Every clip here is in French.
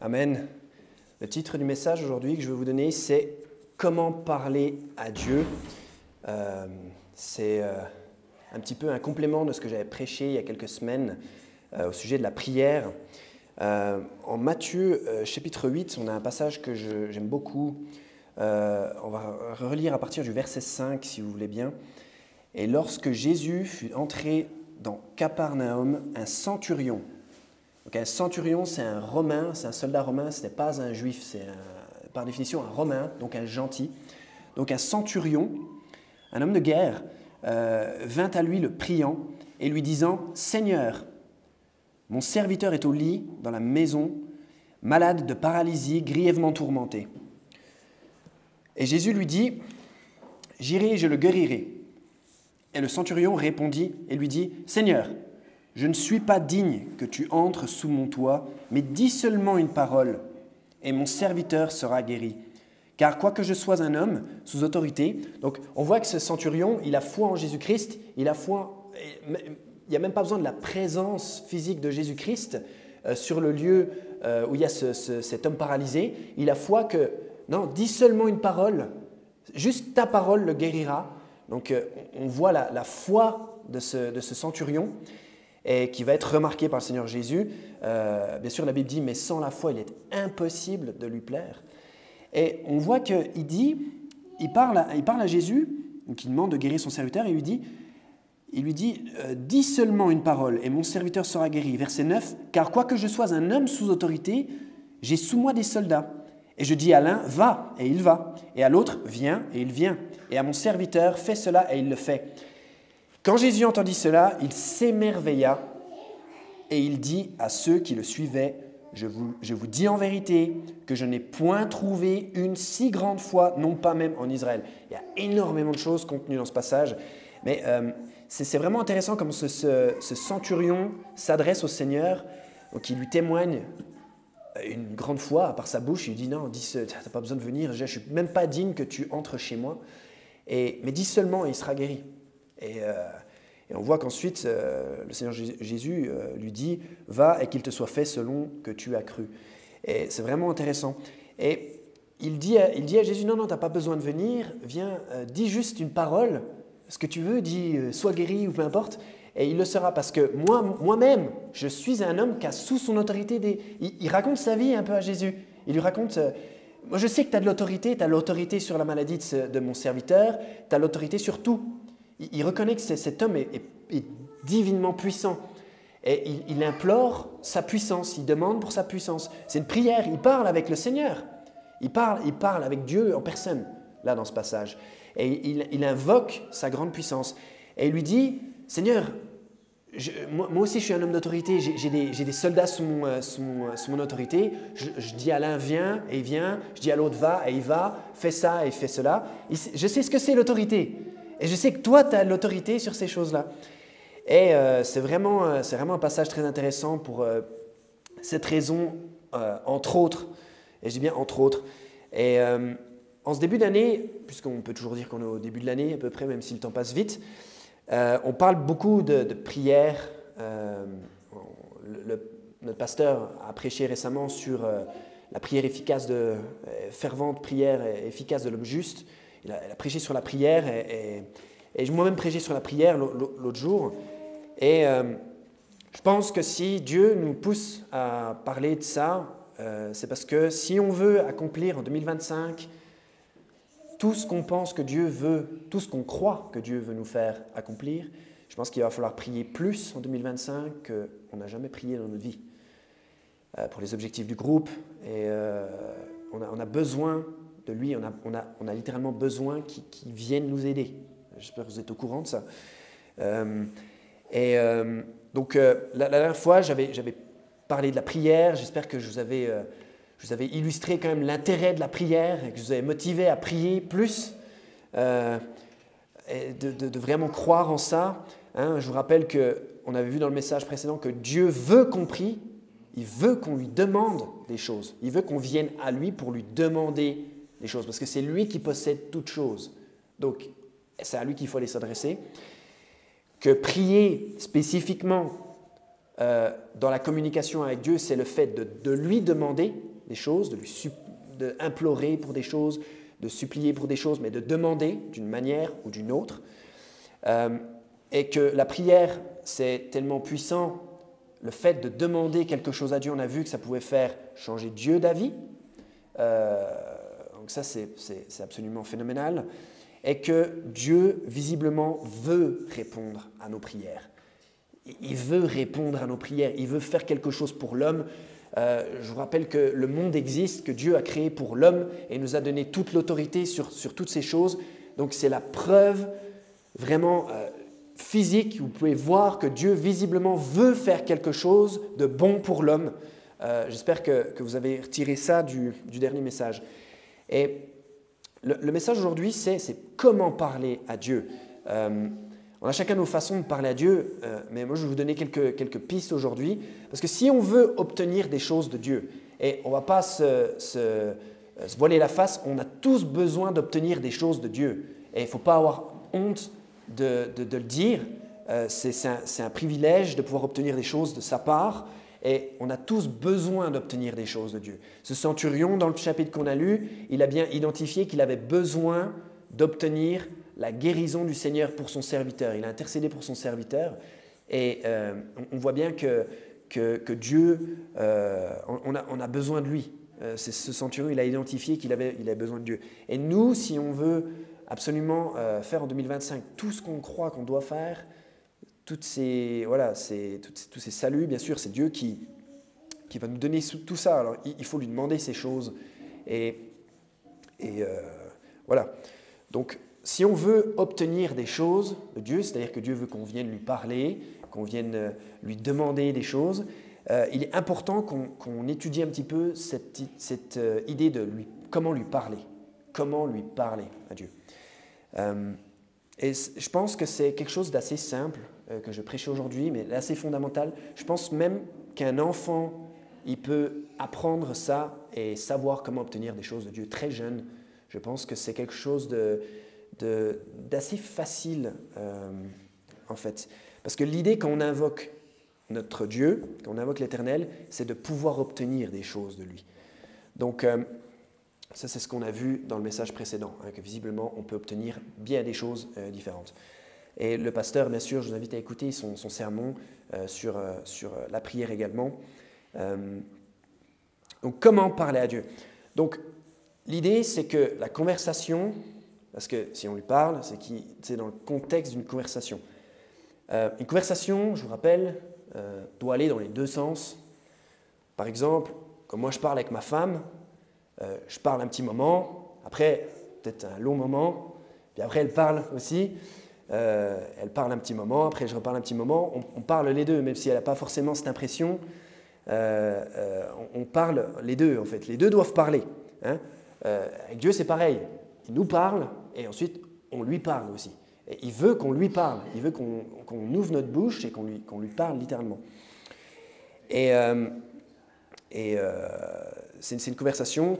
Amen. Le titre du message aujourd'hui que je vais vous donner, c'est « Comment parler à Dieu ». C'est un petit peu un complément de ce que j'avais prêché il y a quelques semaines au sujet de la prière. En Matthieu chapitre 8, on a un passage que j'aime beaucoup. On va relire à partir du verset 5, si vous voulez bien. « Et lorsque Jésus fut entré dans Capernaum, un centurion. » Donc un centurion, c'est un Romain, c'est un soldat romain, ce n'est pas un juif, c'est par définition un Romain, donc un gentil. Donc un centurion, un homme de guerre, vint à lui le priant et lui disant « Seigneur, mon serviteur est au lit dans la maison, malade de paralysie, grièvement tourmenté. » Et Jésus lui dit « J'irai et je le guérirai. » Et le centurion répondit et lui dit « Seigneur, je ne suis pas digne que tu entres sous mon toit, mais dis seulement une parole, et mon serviteur sera guéri. Car quoique je sois un homme sous autorité… » Donc on voit que ce centurion, il a foi en Jésus-Christ, il n'y a même pas besoin de la présence physique de Jésus-Christ sur le lieu où il y a cet homme paralysé. Il a foi que, non, dis seulement une parole, juste ta parole le guérira. Donc on voit la foi de ce centurion, et qui va être remarqué par le Seigneur Jésus. Bien sûr, la Bible dit « mais sans la foi, il est impossible de lui plaire ». Et on voit il parle à Jésus, donc il demande de guérir son serviteur, et il lui dit « dis seulement une parole, et mon serviteur sera guéri ». Verset 9 « Car quoique je sois un homme sous autorité, j'ai sous moi des soldats. Et je dis à l'un « va », et il va, et à l'autre « viens », et il vient, et à mon serviteur « fais cela », et il le fait. Quand Jésus entendit cela, il s'émerveilla et il dit à ceux qui le suivaient, je vous dis en vérité que je n'ai point trouvé une si grande foi, non pas même en Israël. » Il y a énormément de choses contenues dans ce passage, mais c'est vraiment intéressant comme ce centurion s'adresse au Seigneur, donc il lui témoigne une grande foi par sa bouche. Il lui dit « Non, tu n'as pas besoin de venir, je ne suis même pas digne que tu entres chez moi, mais dis seulement et il sera guéri. » Et on voit qu'ensuite, le Seigneur Jésus lui dit « Va et qu'il te soit fait selon que tu as cru ». Et c'est vraiment intéressant. Et il dit à Jésus « Non, tu n'as pas besoin de venir, viens, dis juste une parole, ce que tu veux, dis « Sois guéri » ou peu importe. Et il le sera parce que moi-même, je suis un homme qui a sous son autorité Il raconte sa vie un peu à Jésus. Il lui raconte moi je sais que tu as de l'autorité sur la maladie de mon serviteur, tu as l'autorité sur tout. Il reconnaît que cet homme est divinement puissant et il implore sa puissance, il demande pour sa puissance. C'est une prière, il parle avec le Seigneur, il parle avec Dieu en personne, là dans ce passage. Et il invoque sa grande puissance et il lui dit « Seigneur, moi aussi je suis un homme d'autorité, j'ai des soldats sous mon autorité, je dis à l'un viens et il vient, je dis à l'autre va et il va, fais ça et fais cela. Je sais ce que c'est l'autorité. Et je sais que toi, tu as l'autorité sur ces choses-là. » Et c'est vraiment un passage très intéressant pour cette raison, entre autres. Et je dis bien entre autres. Et en ce début d'année, puisqu'on peut toujours dire qu'on est au début de l'année à peu près, même si le temps passe vite, on parle beaucoup de prière. Notre pasteur a prêché récemment sur la prière efficace, fervente prière efficace de l'homme juste. Il a prêché sur la prière et moi-même prêché sur la prière l'autre jour. Et je pense que si Dieu nous pousse à parler de ça, c'est parce que si on veut accomplir en 2025 tout ce qu'on pense que Dieu veut, tout ce qu'on croit que Dieu veut nous faire accomplir, je pense qu'il va falloir prier plus en 2025 qu'on n'a jamais prié dans notre vie. Pour les objectifs du groupe, et on a besoin de lui, on a littéralement besoin qu'il vienne nous aider. J'espère que vous êtes au courant de ça. Donc, la dernière fois, j'avais parlé de la prière. J'espère que je vous avais illustré quand même l'intérêt de la prière et que je vous avais motivé à prier plus, et de vraiment croire en ça. Hein, je vous rappelle qu'on avait vu dans le message précédent que Dieu veut qu'on prie. Il veut qu'on lui demande des choses. Il veut qu'on vienne à lui pour lui demander des choses, parce que c'est lui qui possède toutes choses. Donc, c'est à lui qu'il faut aller s'adresser. Que prier spécifiquement dans la communication avec Dieu, c'est le fait de lui demander des choses, d'implorer pour des choses, de supplier pour des choses, mais de demander d'une manière ou d'une autre. Et que la prière, c'est tellement puissant, le fait de demander quelque chose à Dieu, on a vu que ça pouvait faire changer Dieu d'avis. Donc ça, c'est absolument phénoménal. Et que Dieu, visiblement, veut répondre à nos prières. Il veut répondre à nos prières, il veut faire quelque chose pour l'homme. Je vous rappelle que le monde existe, que Dieu a créé pour l'homme et nous a donné toute l'autorité sur toutes ces choses. Donc c'est la preuve vraiment physique, vous pouvez voir que Dieu visiblement veut faire quelque chose de bon pour l'homme. J'espère que vous avez retiré ça du dernier message. Et le message aujourd'hui, c'est comment parler à Dieu. On a chacun nos façons de parler à Dieu, mais moi je vais vous donner quelques pistes aujourd'hui, parce que si on veut obtenir des choses de Dieu, et on ne va pas se voiler la face, on a tous besoin d'obtenir des choses de Dieu, et il ne faut pas avoir honte de le dire, c'est un privilège de pouvoir obtenir des choses de sa part, et on a tous besoin d'obtenir des choses de Dieu. Ce centurion, dans le chapitre qu'on a lu, il a bien identifié qu'il avait besoin d'obtenir la guérison du Seigneur pour son serviteur. Il a intercédé pour son serviteur et on voit bien que Dieu, on a besoin de lui. Ce centurion, il a identifié qu'il avait besoin de Dieu. Et nous, si on veut absolument faire en 2025 tout ce qu'on croit qu'on doit faire, tous ces saluts, bien sûr, c'est Dieu qui va nous donner tout ça. Alors, il faut lui demander ces choses. Et voilà. Donc, si on veut obtenir des choses de Dieu, c'est-à-dire que Dieu veut qu'on vienne lui parler, qu'on vienne lui demander des choses, il est important qu'on étudie un petit peu cette idée de comment lui parler à Dieu. Et je pense que c'est quelque chose d'assez simple que je prêchais aujourd'hui, mais assez fondamental. Je pense même qu'un enfant, il peut apprendre ça et savoir comment obtenir des choses de Dieu très jeune. Je pense que c'est quelque chose d'assez facile, en fait. Parce que l'idée, quand on invoque notre Dieu, quand on invoque l'Éternel, c'est de pouvoir obtenir des choses de lui. Donc, ça, c'est ce qu'on a vu dans le message précédent, hein, que visiblement, on peut obtenir bien des choses différentes. Et le pasteur, bien sûr, je vous invite à écouter son sermon sur la prière également. Donc, comment parler à Dieu? Donc, l'idée, c'est que la conversation, parce que si on lui parle, c'est dans le contexte d'une conversation. Une conversation, je vous rappelle, doit aller dans les deux sens. Par exemple, comme moi je parle avec ma femme, je parle un petit moment, après peut-être un long moment, puis après elle parle aussi, elle parle un petit moment, après je reparle un petit moment, on parle les deux, même si elle n'a pas forcément cette impression, on parle les deux en fait, les deux doivent parler. Hein. Avec Dieu c'est pareil, il nous parle et ensuite on lui parle aussi. Et il veut qu'on lui parle, il veut qu'on ouvre notre bouche et qu'on lui parle littéralement. Et c'est une conversation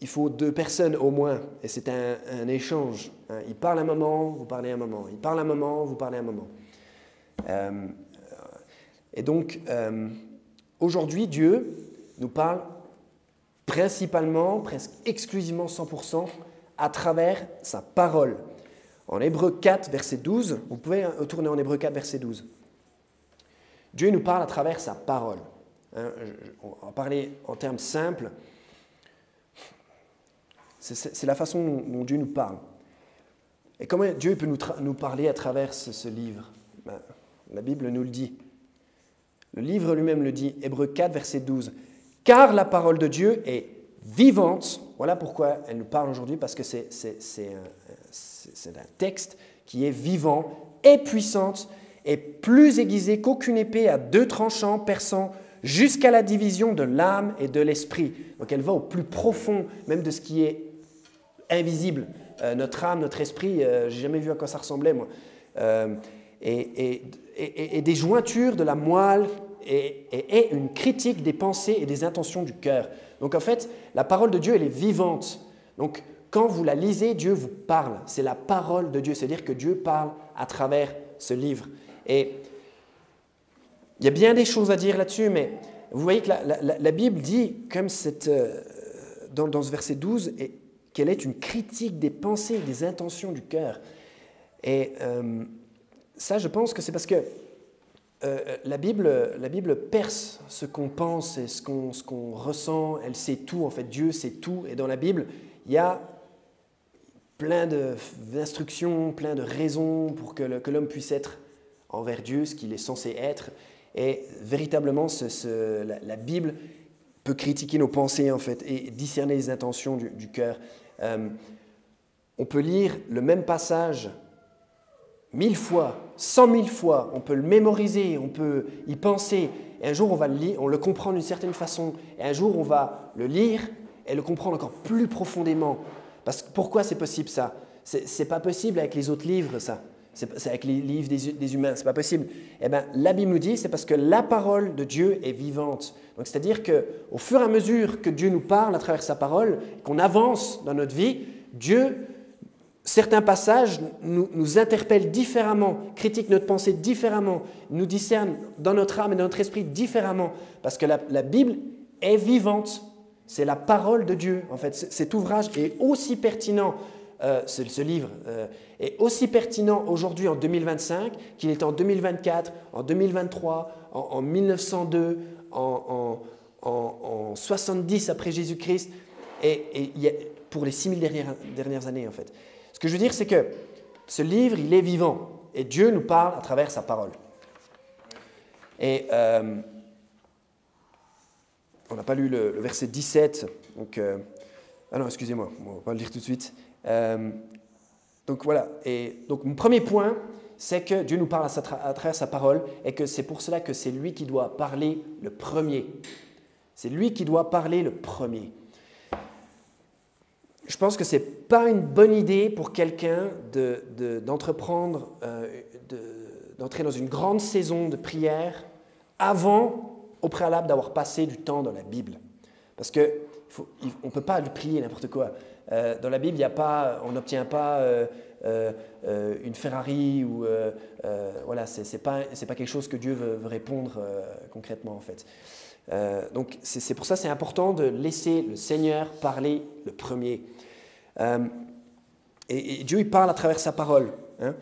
il faut deux personnes au moins, et c'est un échange. Hein. Il parle un moment, vous parlez un moment. Il parle un moment, vous parlez un moment. Et donc, aujourd'hui, Dieu nous parle principalement, presque exclusivement 100%, à travers sa parole. En Hébreux 4, verset 12, vous pouvez tourner en Hébreux 4, verset 12. Dieu nous parle à travers sa parole. Hein, on va parler en termes simples. C'est la façon dont Dieu nous parle. Et comment Dieu peut nous parler à travers ce livre? La Bible nous le dit. Le livre lui-même le dit, Hébreux 4, verset 12. « Car la parole de Dieu est vivante. » Voilà pourquoi elle nous parle aujourd'hui, parce que c'est un texte qui est vivant et puissante et plus aiguisé qu'aucune épée à deux tranchants perçant jusqu'à la division de l'âme et de l'esprit. Donc elle va au plus profond même de ce qui est invisible. Notre âme, notre esprit, j'ai jamais vu à quoi ça ressemblait moi. Et des jointures de la moelle et une critique des pensées et des intentions du cœur. Donc en fait, la parole de Dieu, elle est vivante. Donc quand vous la lisez, Dieu vous parle. C'est la parole de Dieu, c'est-à-dire que Dieu parle à travers ce livre. Et Il y a bien des choses à dire là-dessus, mais vous voyez que la Bible dit, comme dans ce verset 12, qu'elle est une critique des pensées, des intentions du cœur. Et ça, je pense que c'est parce que la Bible perce ce qu'on pense et ce qu'on ressent. Elle sait tout, en fait. Dieu sait tout. Et dans la Bible, il y a plein d'instructions, plein de raisons pour que l'homme puisse être envers Dieu, ce qu'il est censé être. Et véritablement, la Bible peut critiquer nos pensées, en fait, et discerner les intentions du cœur. On peut lire le même passage 1000 fois, 100 000 fois, on peut le mémoriser, on peut y penser, et un jour on va le lire, on le comprend d'une certaine façon, et un jour on va le lire et le comprendre encore plus profondément. Pourquoi c'est possible ça? C'est pas possible avec les autres livres, ça. C'est avec les livres des humains, c'est pas possible. Eh bien, la Bible nous dit, c'est parce que la parole de Dieu est vivante. Donc, c'est-à-dire qu'au fur et à mesure que Dieu nous parle à travers sa parole, qu'on avance dans notre vie, Dieu, certains passages nous interpellent différemment, critiquent notre pensée différemment, nous discernent dans notre âme et dans notre esprit différemment, parce que la Bible est vivante. C'est la parole de Dieu, en fait. Cet ouvrage est aussi pertinent. Ce livre est aussi pertinent aujourd'hui en 2025 qu'il était en 2024, en 2023, en 1902, en 70 après Jésus-Christ et pour les 6000 dernières années en fait. Ce que je veux dire, c'est que ce livre, il est vivant et Dieu nous parle à travers sa parole. Et on n'a pas lu le verset 17, donc... ah non, excusez-moi, on va pas le lire tout de suite. Donc voilà, et donc mon premier point, c'est que Dieu nous parle à travers sa parole et que c'est pour cela que c'est lui qui doit parler le premier. C'est lui qui doit parler le premier. Je pense que ce n'est pas une bonne idée pour quelqu'un d'entreprendre, d'entrer dans une grande saison de prière avant, au préalable, d'avoir passé du temps dans la Bible. Parce qu'on ne peut pas lui prier n'importe quoi. Dans la Bible, on n'obtient pas une Ferrari ou voilà, c'est pas quelque chose que Dieu veut répondre concrètement en fait. Donc c'est pour ça c'est important de laisser le Seigneur parler le premier. Et Dieu il parle à travers sa parole. Hein.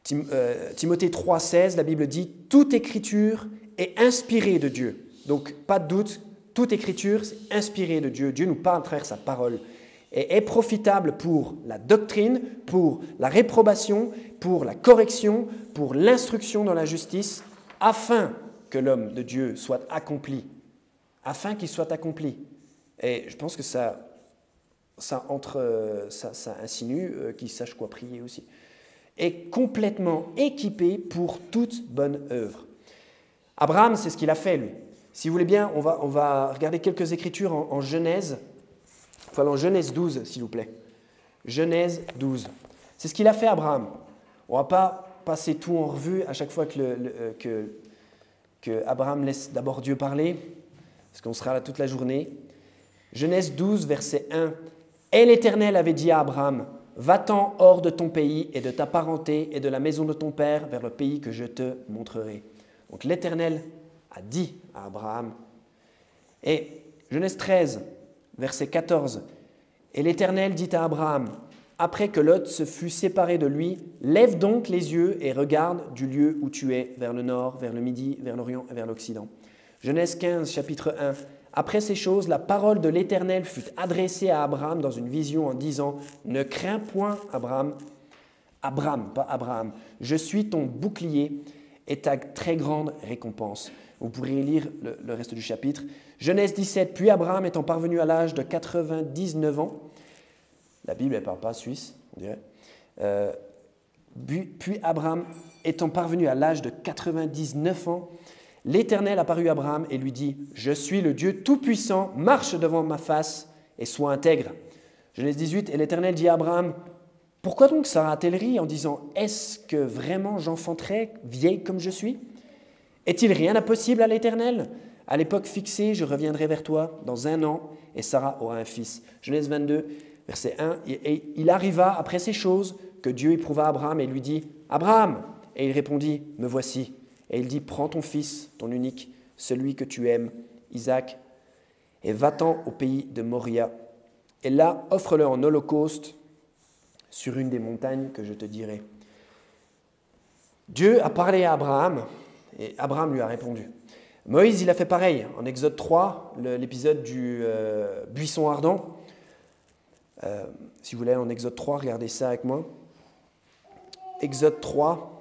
Timothée 3,16, la Bible dit « Toute écriture est inspirée de Dieu ». Donc pas de doute, toute écriture c'est inspirée de Dieu. Dieu nous parle à travers sa parole. Et est profitable pour la doctrine, pour la réprobation, pour la correction, pour l'instruction dans la justice, afin que l'homme de Dieu soit accompli. Afin qu'il soit accompli. Et je pense que ça insinue qu'il sache quoi prier aussi. Est complètement équipé pour toute bonne œuvre. Abraham, c'est ce qu'il a fait, lui. Si vous voulez bien, on va regarder quelques écritures en Genèse. Enfin, en Genèse 12, s'il vous plaît. Genèse 12. C'est ce qu'il a fait, Abraham. On ne va pas passer tout en revue à chaque fois que Abraham laisse d'abord Dieu parler, parce qu'on sera là toute la journée. Genèse 12, verset 1. « Et l'Éternel avait dit à Abraham, va-t'en hors de ton pays et de ta parenté et de la maison de ton père vers le pays que je te montrerai. » Donc l'Éternel a dit à Abraham. Et Genèse 13, verset 14. « Et l'Éternel dit à Abraham, après que Lot se fut séparé de lui, lève donc les yeux et regarde du lieu où tu es, vers le nord, vers le midi, vers l'orient et vers l'occident. » Genèse 15, chapitre 1. « Après ces choses, la parole de l'Éternel fut adressée à Abraham dans une vision en disant, ne crains point, Abraham, pas Abraham, je suis ton bouclier et ta très grande récompense. » Vous pourrez lire le reste du chapitre. Genèse 17, puis Abraham étant parvenu à l'âge de 99 ans, la Bible ne parle pas suisse, on dirait, puis Abraham étant parvenu à l'âge de 99 ans, l'Éternel apparut à Abraham et lui dit, « Je suis le Dieu Tout-Puissant, marche devant ma face et sois intègre. » Genèse 18, et l'Éternel dit à Abraham, « Pourquoi donc Sarah a-t-elle ri en disant, « Est-ce que vraiment j'enfanterai, vieille comme je suis ?» Est-il rien d'impossible à l'Éternel? À l'époque fixée, je reviendrai vers toi dans 1 an, et Sarah aura un fils. Genèse 22, verset 1. Et il arriva après ces choses que Dieu éprouva Abraham et lui dit, Abraham! Et il répondit, me voici. Et il dit, prends ton fils, ton unique, celui que tu aimes, Isaac, et va-t'en au pays de Moria. Et là, offre-le en holocauste sur une des montagnes que je te dirai. Dieu a parlé à Abraham, et Abraham lui a répondu. Moïse, il a fait pareil. En Exode 3, l'épisode du buisson ardent. Si vous voulez, en Exode 3, regardez ça avec moi. Exode 3.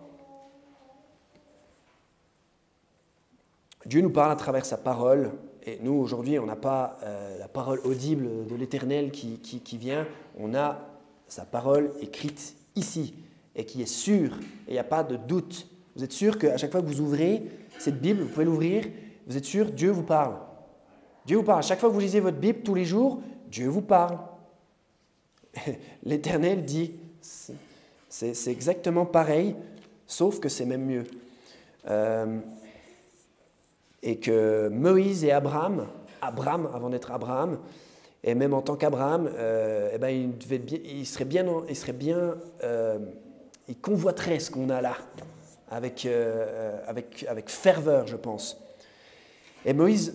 Dieu nous parle à travers sa parole. Et nous, aujourd'hui, on n'a pas la parole audible de l'Éternel qui vient. On a sa parole écrite ici et qui est sûre. Et il n'y a pas de doute. Vous êtes sûr qu'à chaque fois que vous ouvrez cette Bible, vous pouvez l'ouvrir, vous êtes sûr, Dieu vous parle. Dieu vous parle. À chaque fois que vous lisez votre Bible tous les jours, Dieu vous parle. L'Éternel dit, c'est exactement pareil, sauf que c'est même mieux. Et que Moïse et Abraham avant d'être Abraham, et même en tant qu'Abraham, il convoiterait ce qu'on a là, avec ferveur, je pense. Et Moïse,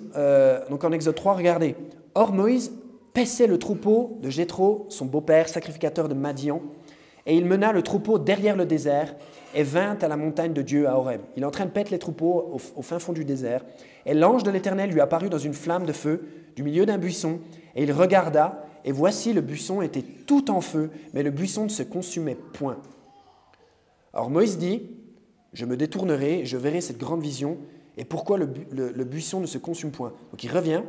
donc en Exode 3, regardez. Or Moïse paissait le troupeau de Jéthro, son beau-père, sacrificateur de Madian, et il mena le troupeau derrière le désert et vint à la montagne de Dieu à Horeb. Il est en train de paître les troupeaux au fin fond du désert. Et l'ange de l'Éternel lui apparut dans une flamme de feu du milieu d'un buisson. Et il regarda, et voici le buisson était tout en feu, mais le buisson ne se consumait point. Alors Moïse dit, je me détournerai, je verrai cette grande vision, et pourquoi le buisson ne se consume point. Donc il revient,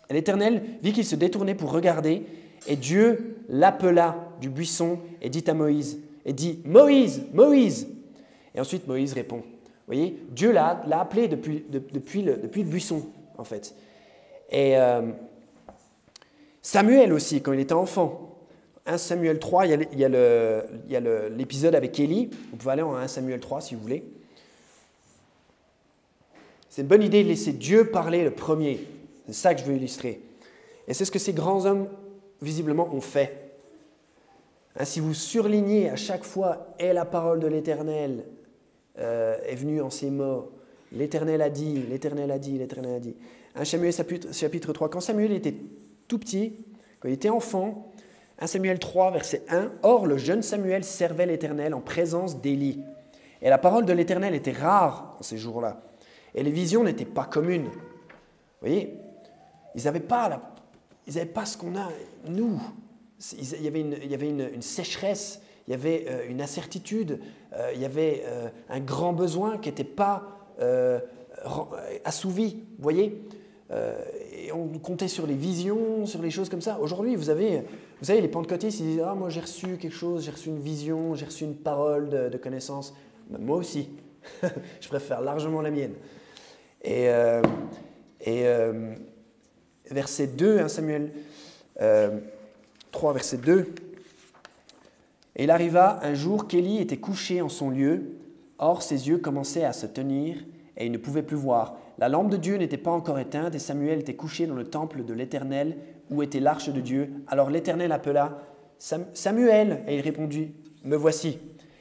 et l'Éternel vit qu'il se détournait pour regarder, et Dieu l'appela du buisson et dit à Moïse, et dit, Moïse, Moïse. Et ensuite Moïse répond. Vous voyez, Dieu l'a appelé depuis le buisson, en fait. Et Samuel aussi, quand il était enfant. 1 Samuel 3, il y a l'épisode avec Élie. Vous pouvez aller en 1 Samuel 3 si vous voulez. C'est une bonne idée de laisser Dieu parler le premier. C'est ça que je veux illustrer. Et c'est ce que ces grands hommes, visiblement, ont fait. Si vous surlignez à chaque fois « Et la parole de l'Éternel est venue en ces mots. L'Éternel a dit, l'Éternel a dit, l'Éternel a dit. » 1 Samuel chapitre 3. Quand Samuel était tout petit, quand il était enfant, 1 Samuel 3, verset 1, « Or, le jeune Samuel servait l'Éternel en présence d'Élie. Et la parole de l'Éternel était rare en ces jours-là. Et les visions n'étaient pas communes. » Vous voyez, ils n'avaient pas ce qu'on a, nous. Il y avait une sécheresse, il y avait une incertitude, il y avait un grand besoin qui n'était pas assouvi, vous voyez. Et on comptait sur les visions, sur les choses comme ça. Aujourd'hui, vous savez, les pentecôtistes, ils disent « Ah, moi j'ai reçu quelque chose, j'ai reçu une vision, j'ai reçu une parole de connaissance. » Moi aussi, je préfère largement la mienne. Et verset 2, 1 Samuel 3, verset 2. « Et il arriva un jour qu'Élie était couché en son lieu. Or, ses yeux commençaient à se tenir et il ne pouvait plus voir. La lampe de Dieu n'était pas encore éteinte et Samuel était couché dans le temple de l'Éternel où était l'arche de Dieu. Alors l'Éternel appela Samuel et il répondit « Me voici. »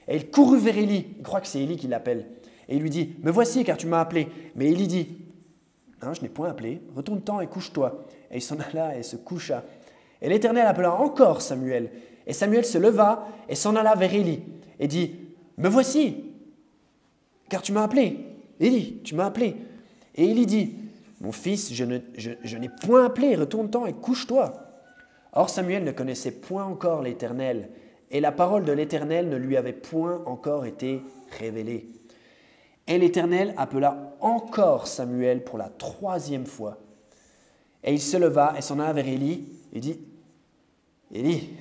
Et il courut vers Élie. Il croit que c'est Élie qui l'appelle. Et il lui dit « Me voici car tu m'as appelé. » Mais Élie dit « Non, je n'ai point appelé. Retourne-t'en et couche-toi. » Et il s'en alla et se coucha. Et l'Éternel appela encore Samuel. Et Samuel se leva et s'en alla vers Élie et dit « Me voici, car tu m'as appelé. Élie, tu m'as appelé. » Et Élie dit « Mon fils, je n'ai point appelé, retourne-t'en et couche-toi. » Or Samuel ne connaissait point encore l'Éternel, et la parole de l'Éternel ne lui avait point encore été révélée. Et l'Éternel appela encore Samuel pour la 3e fois. Et il se leva et s'en alla vers Élie et dit « Élie,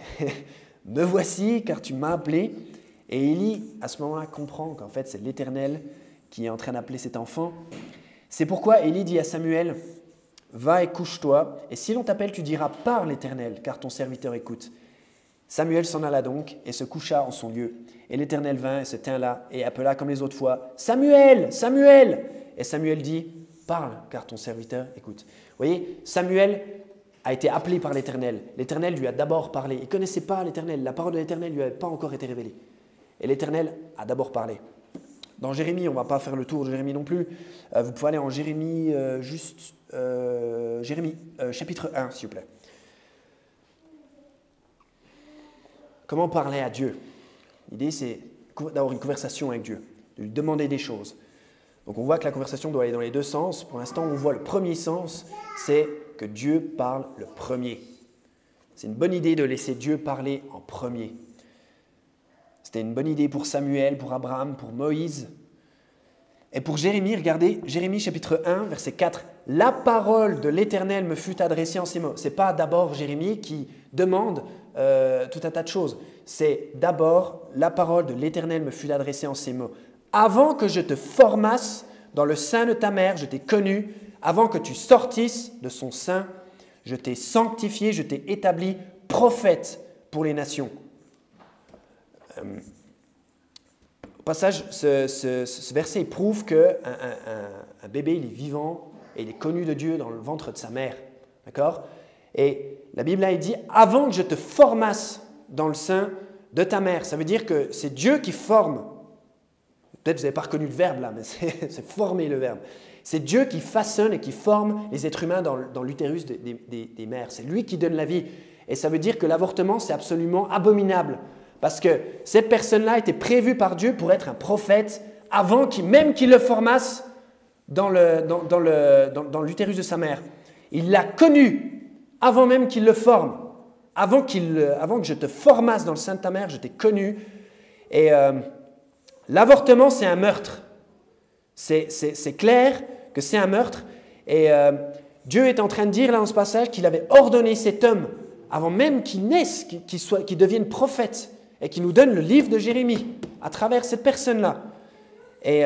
me voici, car tu m'as appelé. » Et Élie, à ce moment-là, comprend qu'en fait, c'est l'Éternel qui est en train d'appeler cet enfant. C'est pourquoi Élie dit à Samuel, « Va et couche-toi, et si l'on t'appelle, tu diras, par l'Éternel, car ton serviteur écoute. » Samuel s'en alla donc et se coucha en son lieu. Et l'Éternel vint et se tint là et appela comme les autres fois, « Samuel, Samuel !» Et Samuel dit, « Parle, car ton serviteur écoute. » Vous voyez, Samuel a été appelé par l'Éternel. L'Éternel lui a d'abord parlé. Il ne connaissait pas l'Éternel. La parole de l'Éternel ne lui avait pas encore été révélée. Et l'Éternel a d'abord parlé. dans Jérémie, on ne va pas faire le tour de Jérémie non plus. Vous pouvez aller en Jérémie, chapitre 1, s'il vous plaît. Comment parler à Dieu? L'idée, c'est d'avoir une conversation avec Dieu, de lui demander des choses. Donc on voit que la conversation doit aller dans les deux sens. Pour l'instant, on voit le premier sens, c'est que Dieu parle le premier. C'est une bonne idée de laisser Dieu parler en premier. C'était une bonne idée pour Samuel, pour Abraham, pour Moïse. Et pour Jérémie, regardez, Jérémie chapitre 1, verset 4. « La parole de l'Éternel me fut adressée en ces mots. » Ce n'est pas d'abord Jérémie qui demande tout un tas de choses. C'est d'abord « La parole de l'Éternel me fut adressée en ces mots. » Avant que je te formasse dans le sein de ta mère, je t'ai connu. Avant que tu sortisses de son sein, je t'ai sanctifié, je t'ai établi prophète pour les nations. Au passage, ce verset prouve qu'un bébé il est vivant et il est connu de Dieu dans le ventre de sa mère. D'accord? Et la Bible là, il dit « Avant que je te formasse dans le sein de ta mère », ça veut dire que c'est Dieu qui forme. Peut-être que vous n'avez pas reconnu le verbe là, mais c'est former le verbe. C'est Dieu qui façonne et qui forme les êtres humains dans l'utérus des mères. C'est lui qui donne la vie. Et ça veut dire que l'avortement, c'est absolument abominable. Parce que cette personne-là était prévue par Dieu pour être un prophète avant même qu'il le formasse dans l'utérus de sa mère. Il l'a connu avant même qu'il le forme. Avant que je te formasse dans le sein de ta mère, je t'ai connu. Et l'avortement, c'est un meurtre. C'est clair que c'est un meurtre. Et Dieu est en train de dire là dans ce passage qu'il avait ordonné cet homme, avant même qu'il naisse, qu'il devienne prophète, et qu'il nous donne le livre de Jérémie à travers cette personne-là. Et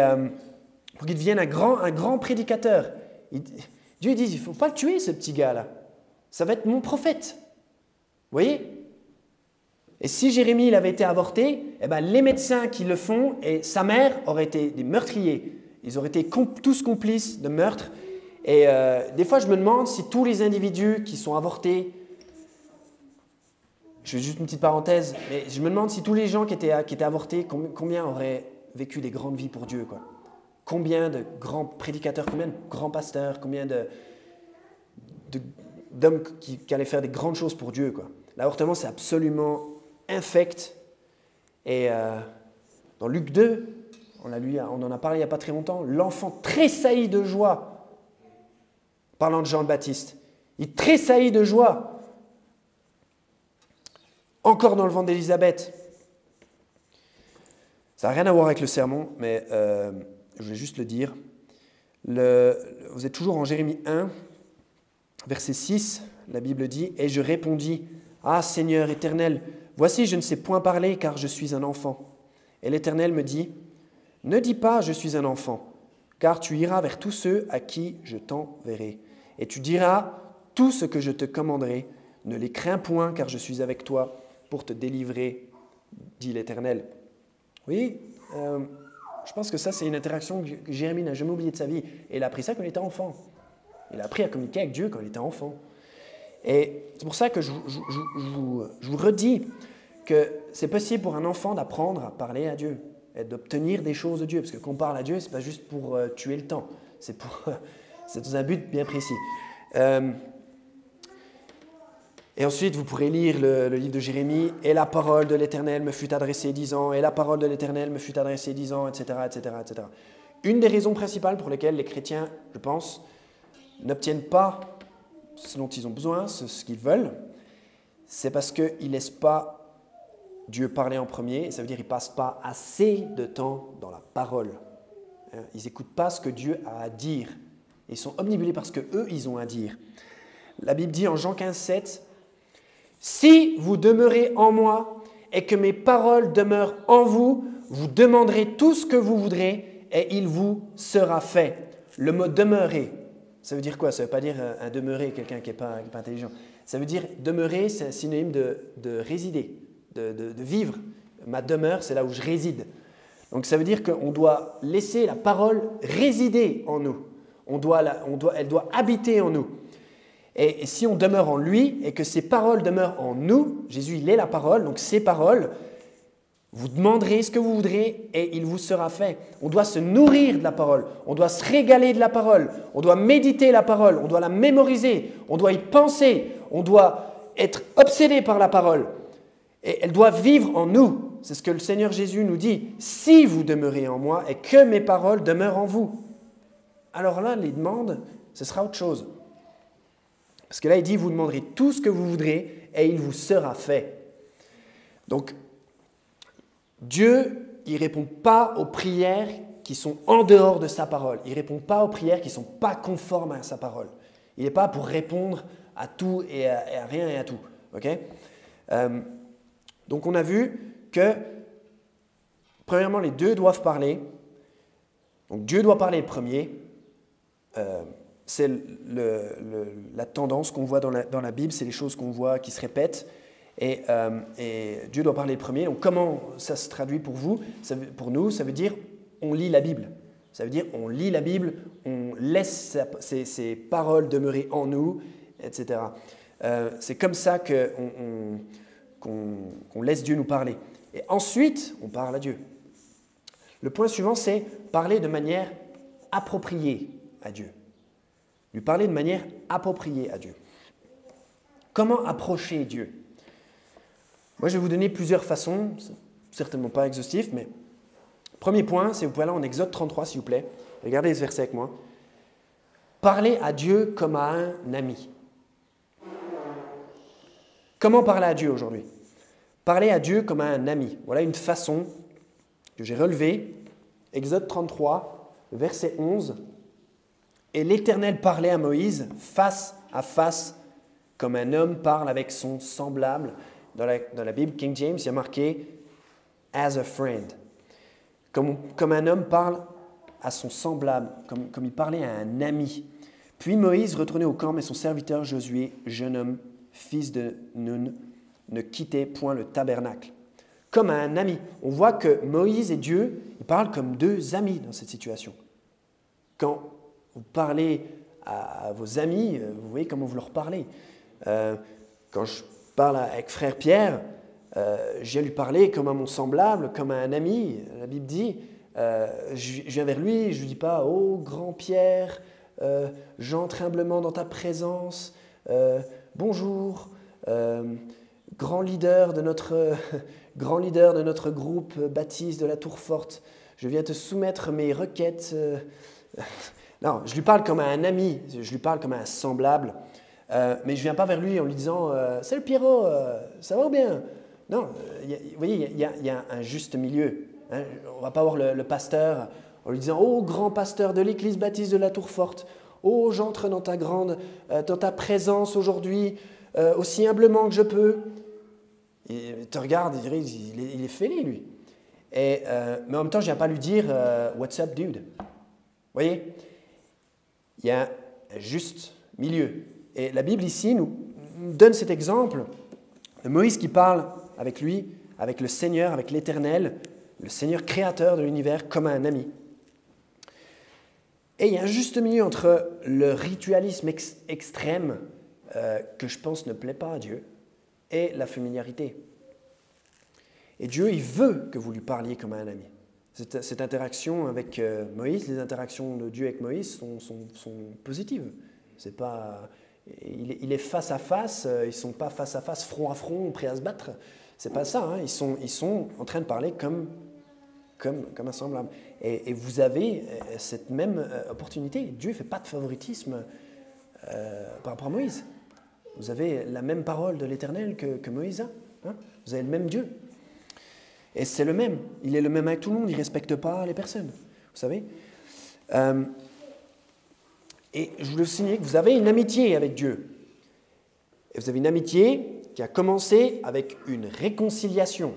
pour qu'il devienne un grand prédicateur. Dieu dit, il ne faut pas le tuer, ce petit gars-là. Ça va être mon prophète. Vous voyez? Et si Jérémie il avait été avorté, eh ben, les médecins qui le font et sa mère auraient été des meurtriers. Ils auraient été tous complices de meurtre. Et des fois, je me demande si tous les individus qui sont avortés, je fais juste une petite parenthèse, mais je me demande si tous les gens qui étaient avortés, combien auraient vécu des grandes vies pour Dieu, quoi. Combien de grands prédicateurs, combien de grands pasteurs, combien d'hommes qui allaient faire des grandes choses pour Dieu, quoi. L'avortement, c'est absolument infect. Et dans Luc 2, on en a parlé il n'y a pas très longtemps, l'enfant tressaillit de joie, parlant de Jean le Baptiste. Il tressaillit de joie. Encore dans le ventre d'Élisabeth. Ça n'a rien à voir avec le sermon, mais je vais juste le dire. Vous êtes toujours en Jérémie 1, verset 6, la Bible dit « Et je répondis, ah Seigneur éternel, voici je ne sais point parler car je suis un enfant. Et l'Éternel me dit, ne dis pas je suis un enfant, car tu iras vers tous ceux à qui je t'enverrai. Et tu diras tout ce que je te commanderai, ne les crains point car je suis avec toi pour te délivrer, dit l'Éternel. » Oui, je pense que ça c'est une interaction que Jérémie n'a jamais oubliée de sa vie. Et il a appris ça quand il était enfant. Il a appris à communiquer avec Dieu quand il était enfant. Et c'est pour ça que je vous redis que c'est possible pour un enfant d'apprendre à parler à Dieu et d'obtenir des choses de Dieu. Parce que quand on parle à Dieu, ce n'est pas juste pour tuer le temps. C'est dans un but bien précis. Et ensuite, vous pourrez lire le livre de Jérémie. « Et la parole de l'Éternel me fut adressée 10 ans. Et la parole de l'Éternel me fut adressée 10 ans, etc., etc., etc. » Une des raisons principales pour lesquelles les chrétiens, je pense, n'obtiennent pas ce dont ils ont besoin, ce qu'ils veulent, c'est parce qu'ils ne laissent pas Dieu parler en premier. Et ça veut dire qu'ils ne passent pas assez de temps dans la parole. Ils n'écoutent pas ce que Dieu a à dire. Ils sont omnibulés par ce qu'eux, ils ont à dire. La Bible dit en Jean 15, 7, « Si vous demeurez en moi et que mes paroles demeurent en vous, vous demanderez tout ce que vous voudrez et il vous sera fait. » Le mot « demeurer », ça veut dire quoi? Ça ne veut pas dire un demeurer, quelqu'un qui n'est pas intelligent. Ça veut dire demeurer, c'est un synonyme de résider, de vivre. Ma demeure, c'est là où je réside. Donc ça veut dire qu'on doit laisser la parole résider en nous. Elle doit habiter en nous. Et si on demeure en lui et que ses paroles demeurent en nous, Jésus, il est la parole, donc ses paroles, Vous demanderez ce que vous voudrez et il vous sera fait. On doit se nourrir de la parole, on doit se régaler de la parole, on doit méditer la parole, on doit la mémoriser, on doit y penser, on doit être obsédé par la parole. Et elle doit vivre en nous. C'est ce que le Seigneur Jésus nous dit. Si vous demeurez en moi et que mes paroles demeurent en vous. Alors là, les demandes, ce sera autre chose. Parce que là, il dit, vous demanderez tout ce que vous voudrez et il vous sera fait. Donc, Dieu, il ne répond pas aux prières qui sont en dehors de sa parole. Il ne répond pas aux prières qui ne sont pas conformes à sa parole. Il n'est pas pour répondre à tout et à rien et à tout. Okay? Donc, on a vu que, premièrement, les deux doivent parler. Donc, Dieu doit parler le premier. C'est la tendance qu'on voit dans la Bible, c'est les choses qu'on voit qui se répètent. Et Dieu doit parler le premier. Donc, comment ça se traduit pour vous? Pour nous, ça veut dire on lit la Bible. Ça veut dire on lit la Bible, on laisse ses paroles demeurer en nous, etc. C'est comme ça qu'on laisse Dieu nous parler. Et ensuite, on parle à Dieu. Le point suivant, c'est parler de manière appropriée à Dieu. Lui parler de manière appropriée à Dieu. Comment approcher Dieu? Moi, je vais vous donner plusieurs façons, certainement pas exhaustif, mais premier point, c'est vous pouvez aller en Exode 33, s'il vous plaît. Regardez ce verset avec moi. Parler à Dieu comme à un ami. Comment parler à Dieu aujourd'hui? Parler à Dieu comme à un ami. Voilà une façon que j'ai relevée. Exode 33, verset 11. Et l'Éternel parlait à Moïse face à face, comme un homme parle avec son semblable. Dans la Bible, King James, il y a marqué « as a friend ». Comme un homme parle à son semblable, comme il parlait à un ami. Puis Moïse retournait au camp, mais son serviteur Josué, jeune homme, fils de Nun, ne quittait point le tabernacle. Comme à un ami. On voit que Moïse et Dieu, ils parlent comme deux amis dans cette situation. Quand vous parlez à vos amis, vous voyez comment vous leur parlez. Quand je parle avec frère Pierre, je viens lui parler comme à mon semblable, comme à un ami. La Bible dit, je viens vers lui, je ne lui dis pas « Oh, grand Pierre, j'entre humblement dans ta présence, bonjour, grand leader de notre groupe baptiste de la Tour Forte, je viens te soumettre mes requêtes. » Non, je lui parle comme à un ami, je lui parle comme à un semblable. Mais je ne viens pas vers lui en lui disant « Salut Pierrot, ça va ou bien ?» Non, vous voyez, il y a un juste milieu. Hein. On ne va pas voir le pasteur en lui disant « Oh, grand pasteur de l'église baptiste de la Tour Forte, oh, j'entre dans ta présence aujourd'hui, aussi humblement que je peux. » Il te regarde, il est fêlé, lui. Mais en même temps, je ne viens pas lui dire « What's up, dude ?» Vous voyez, il y a un juste milieu. Et la Bible ici nous donne cet exemple de Moïse qui parle avec lui, avec le Seigneur, avec l'Éternel, le Seigneur créateur de l'univers, comme un ami. Et il y a un juste milieu entre le ritualisme extrême, que je pense ne plaît pas à Dieu, et la familiarité. Et Dieu, il veut que vous lui parliez comme à un ami. Cette interaction avec Moïse, les interactions de Dieu avec Moïse sont positives. C'est pas... Il est face à face, ils ne sont pas face à face, front à front, prêts à se battre. C'est pas ça, hein. Ils sont en train de parler comme un semblable. Et vous avez cette même opportunité. Dieu ne fait pas de favoritisme par rapport à Moïse. Vous avez la même parole de l'Éternel que Moïse a. Hein. Vous avez le même Dieu. Et c'est le même. Il est le même avec tout le monde. Il ne respecte pas les personnes. Vous savez Et je voulais vous signaler que vous avez une amitié avec Dieu. Et vous avez une amitié qui a commencé avec une réconciliation.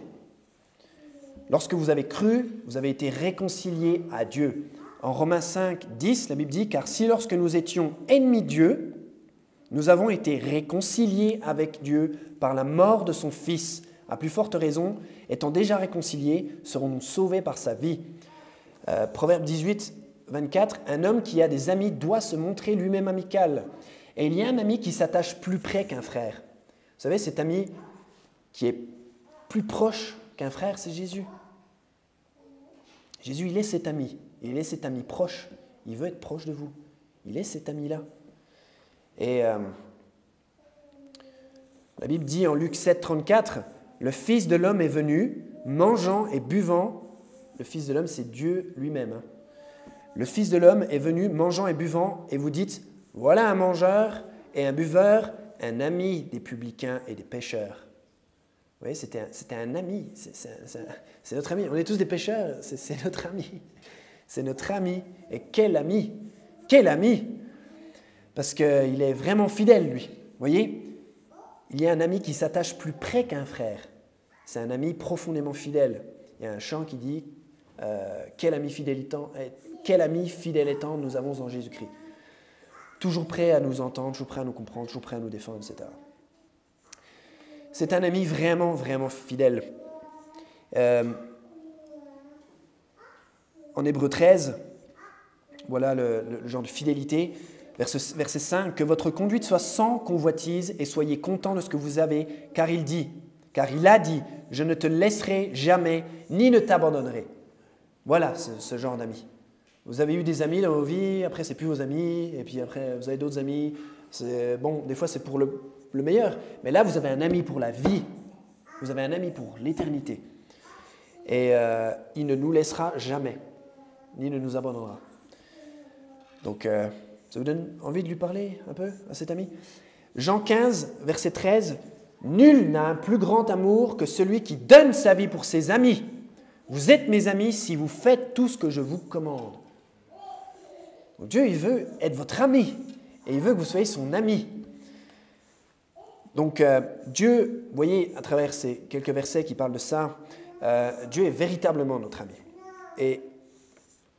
Lorsque vous avez cru, vous avez été réconciliés à Dieu. En Romains 5, 10, la Bible dit « Car si lorsque nous étions ennemis de Dieu, nous avons été réconciliés avec Dieu par la mort de son Fils, à plus forte raison, étant déjà réconciliés, serons-nous sauvés par sa vie. » Proverbe 18, 24, « Un homme qui a des amis doit se montrer lui-même amical. Et il y a un ami qui s'attache plus près qu'un frère. » Vous savez, cet ami qui est plus proche qu'un frère, c'est Jésus. Jésus, il est cet ami. Il est cet ami proche. Il veut être proche de vous. Il est cet ami-là. Et la Bible dit en Luc 7, 34, « Le Fils de l'homme est venu, mangeant et buvant. » Le Fils de l'homme, c'est Dieu lui-même. Hein. Le Fils de l'homme est venu, mangeant et buvant, et vous dites, « Voilà un mangeur et un buveur, un ami des publicains et des pécheurs. » Vous voyez, c'était un ami. C'est notre ami. On est tous des pécheurs. C'est notre ami. C'est notre ami. Et quel ami! Quel ami! Parce qu'il est vraiment fidèle, lui. Vous voyez, il y a un ami qui s'attache plus près qu'un frère. C'est un ami profondément fidèle. Il y a un chant qui dit quel ami fidèle étant nous avons en Jésus-Christ. Toujours prêt à nous entendre, toujours prêt à nous comprendre, toujours prêt à nous défendre, etc. C'est un ami vraiment, vraiment fidèle. En Hébreux 13, voilà le genre de fidélité. Verset 5, « Que votre conduite soit sans convoitise et soyez contents de ce que vous avez, car il a dit, je ne te laisserai jamais, ni ne t'abandonnerai. » Voilà ce genre d'amis. Vous avez eu des amis dans vos vies, après c'est plus vos amis, et puis après vous avez d'autres amis. Bon, des fois c'est pour le meilleur, mais là vous avez un ami pour la vie. Vous avez un ami pour l'éternité. Et il ne nous laissera jamais, ni ne nous abandonnera. Donc, ça vous donne envie de lui parler un peu à cet ami? Jean 15, verset 13. « Nul n'a un plus grand amour que celui qui donne sa vie pour ses amis. Vous êtes mes amis si vous faites tout ce que je vous commande. » Donc Dieu, il veut être votre ami et il veut que vous soyez son ami. Donc Dieu, vous voyez, à travers ces quelques versets qui parlent de ça, Dieu est véritablement notre ami. Et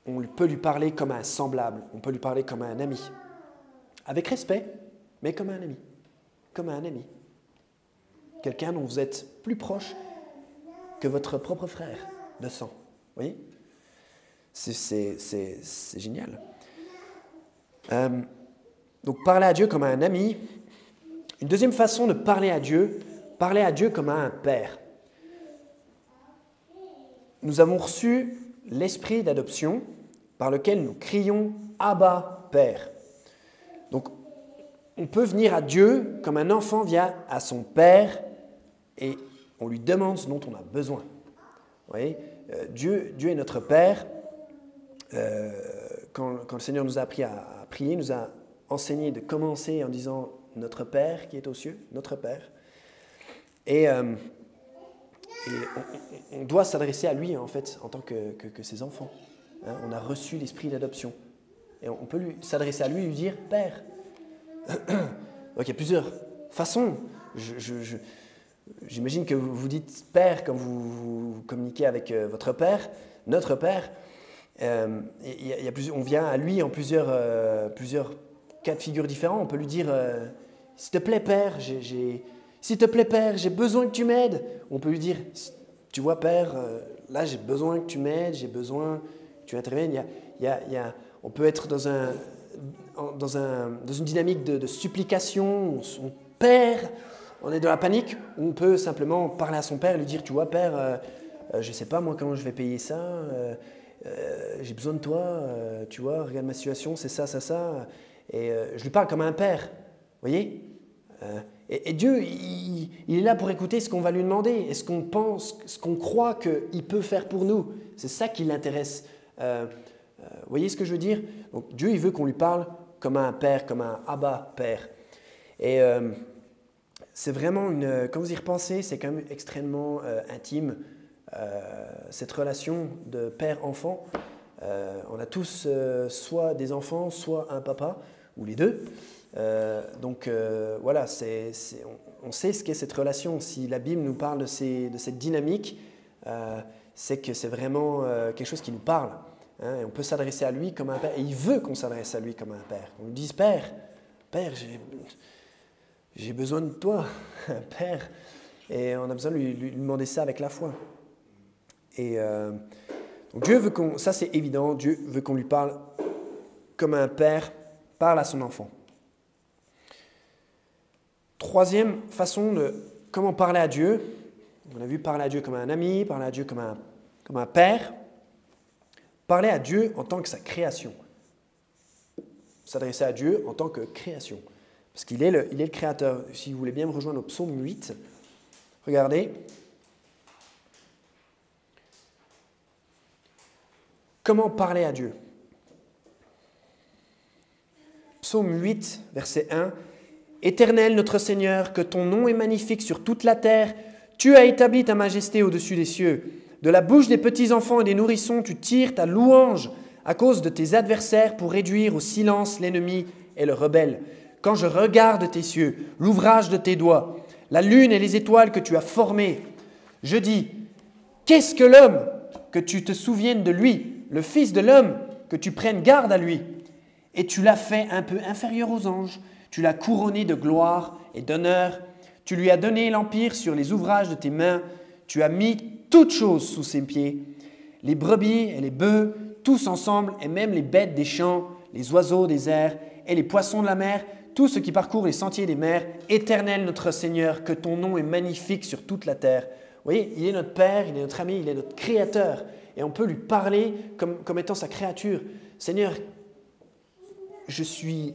on peut lui parler comme un semblable, on peut lui parler comme un ami. Avec respect, mais comme un ami. Comme un ami. Quelqu'un dont vous êtes plus proche que votre propre frère de sang. Vous voyez? C'est génial. Donc parler à Dieu comme à un ami. Une deuxième façon de parler à Dieu comme à un père. Nous avons reçu l'esprit d'adoption par lequel nous crions « Abba, Père ». Donc, on peut venir à Dieu comme un enfant vient à son père et on lui demande ce dont on a besoin. Vous voyez, Dieu est notre Père. Quand le Seigneur nous a appris à prier, nous a enseigné de commencer en disant « Notre Père qui est aux cieux, notre Père ». Et on doit s'adresser à lui, en fait, en tant que ses enfants. Hein, on a reçu l'esprit d'adoption. Et on peut s'adresser à lui et lui dire « Père ». Donc il y a plusieurs façons. J'imagine que vous dites « Père » quand vous communiquez avec votre Père, notre Père. On vient à lui en plusieurs cas de figure différents. On peut lui dire « S'il te plaît, Père, s'il te plaît, Père, j'ai besoin que tu m'aides. » On peut lui dire « Tu vois, Père, là, j'ai besoin que tu m'aides, j'ai besoin que tu interviennes. » On peut être dans une dynamique de supplication. On Père, on est dans la panique. On peut simplement parler à son Père et lui dire « Tu vois, Père, je ne sais pas moi comment je vais payer ça. J'ai besoin de toi. Tu vois, regarde ma situation, c'est ça, ça, ça. » Et je lui parle comme un père. Vous voyez? Et Dieu, il est là pour écouter ce qu'on va lui demander et ce qu'on pense, ce qu'on croit qu'il peut faire pour nous. C'est ça qui l'intéresse. Vous voyez ce que je veux dire? Donc, Dieu, il veut qu'on lui parle comme un père, comme un Abba Père. Et c'est vraiment quand vous y repensez, c'est quand même extrêmement intime, cette relation de père-enfant. On a tous soit des enfants, soit un papa, ou les deux. Donc voilà, on sait ce qu'est cette relation. Si la Bible nous parle de cette dynamique, c'est que c'est vraiment quelque chose qui nous parle. Hein, et on peut s'adresser à lui comme un père. Et il veut qu'on s'adresse à lui comme un père. On lui dise « Père, j'ai besoin de toi, Père. » Et on a besoin de lui demander ça avec la foi. Et donc Dieu veut ça c'est évident, Dieu veut qu'on lui parle comme un père parle à son enfant. Troisième façon de comment parler à Dieu, On a vu parler à Dieu comme un ami, parler à Dieu comme un père, parler à Dieu en tant que sa création. S'adresser à Dieu en tant que création. Parce qu'il est le créateur. Si vous voulez bien me rejoindre au psaume 8, regardez. Comment parler à Dieu? Psaume 8, verset 1. Éternel notre Seigneur, que ton nom est magnifique sur toute la terre. Tu as établi ta majesté au-dessus des cieux. De la bouche des petits-enfants et des nourrissons, tu tires ta louange à cause de tes adversaires pour réduire au silence l'ennemi et le rebelle. Quand je regarde tes cieux, l'ouvrage de tes doigts, la lune et les étoiles que tu as formées, je dis, qu'est-ce que l'homme que tu te souviennes de lui, le fils de l'homme que tu prennes garde à lui? Et tu l'as fait un peu inférieur aux anges, tu l'as couronné de gloire et d'honneur, tu lui as donné l'empire sur les ouvrages de tes mains, tu as mis toutes choses sous ses pieds, les brebis et les bœufs, tous ensemble, et même les bêtes des champs, les oiseaux des airs et les poissons de la mer, tout ce qui parcourt les sentiers des mers. Éternel notre Seigneur, que ton nom est magnifique sur toute la terre. Vous voyez, il est notre Père, il est notre ami, il est notre Créateur. Et on peut lui parler comme étant sa créature. Seigneur, je suis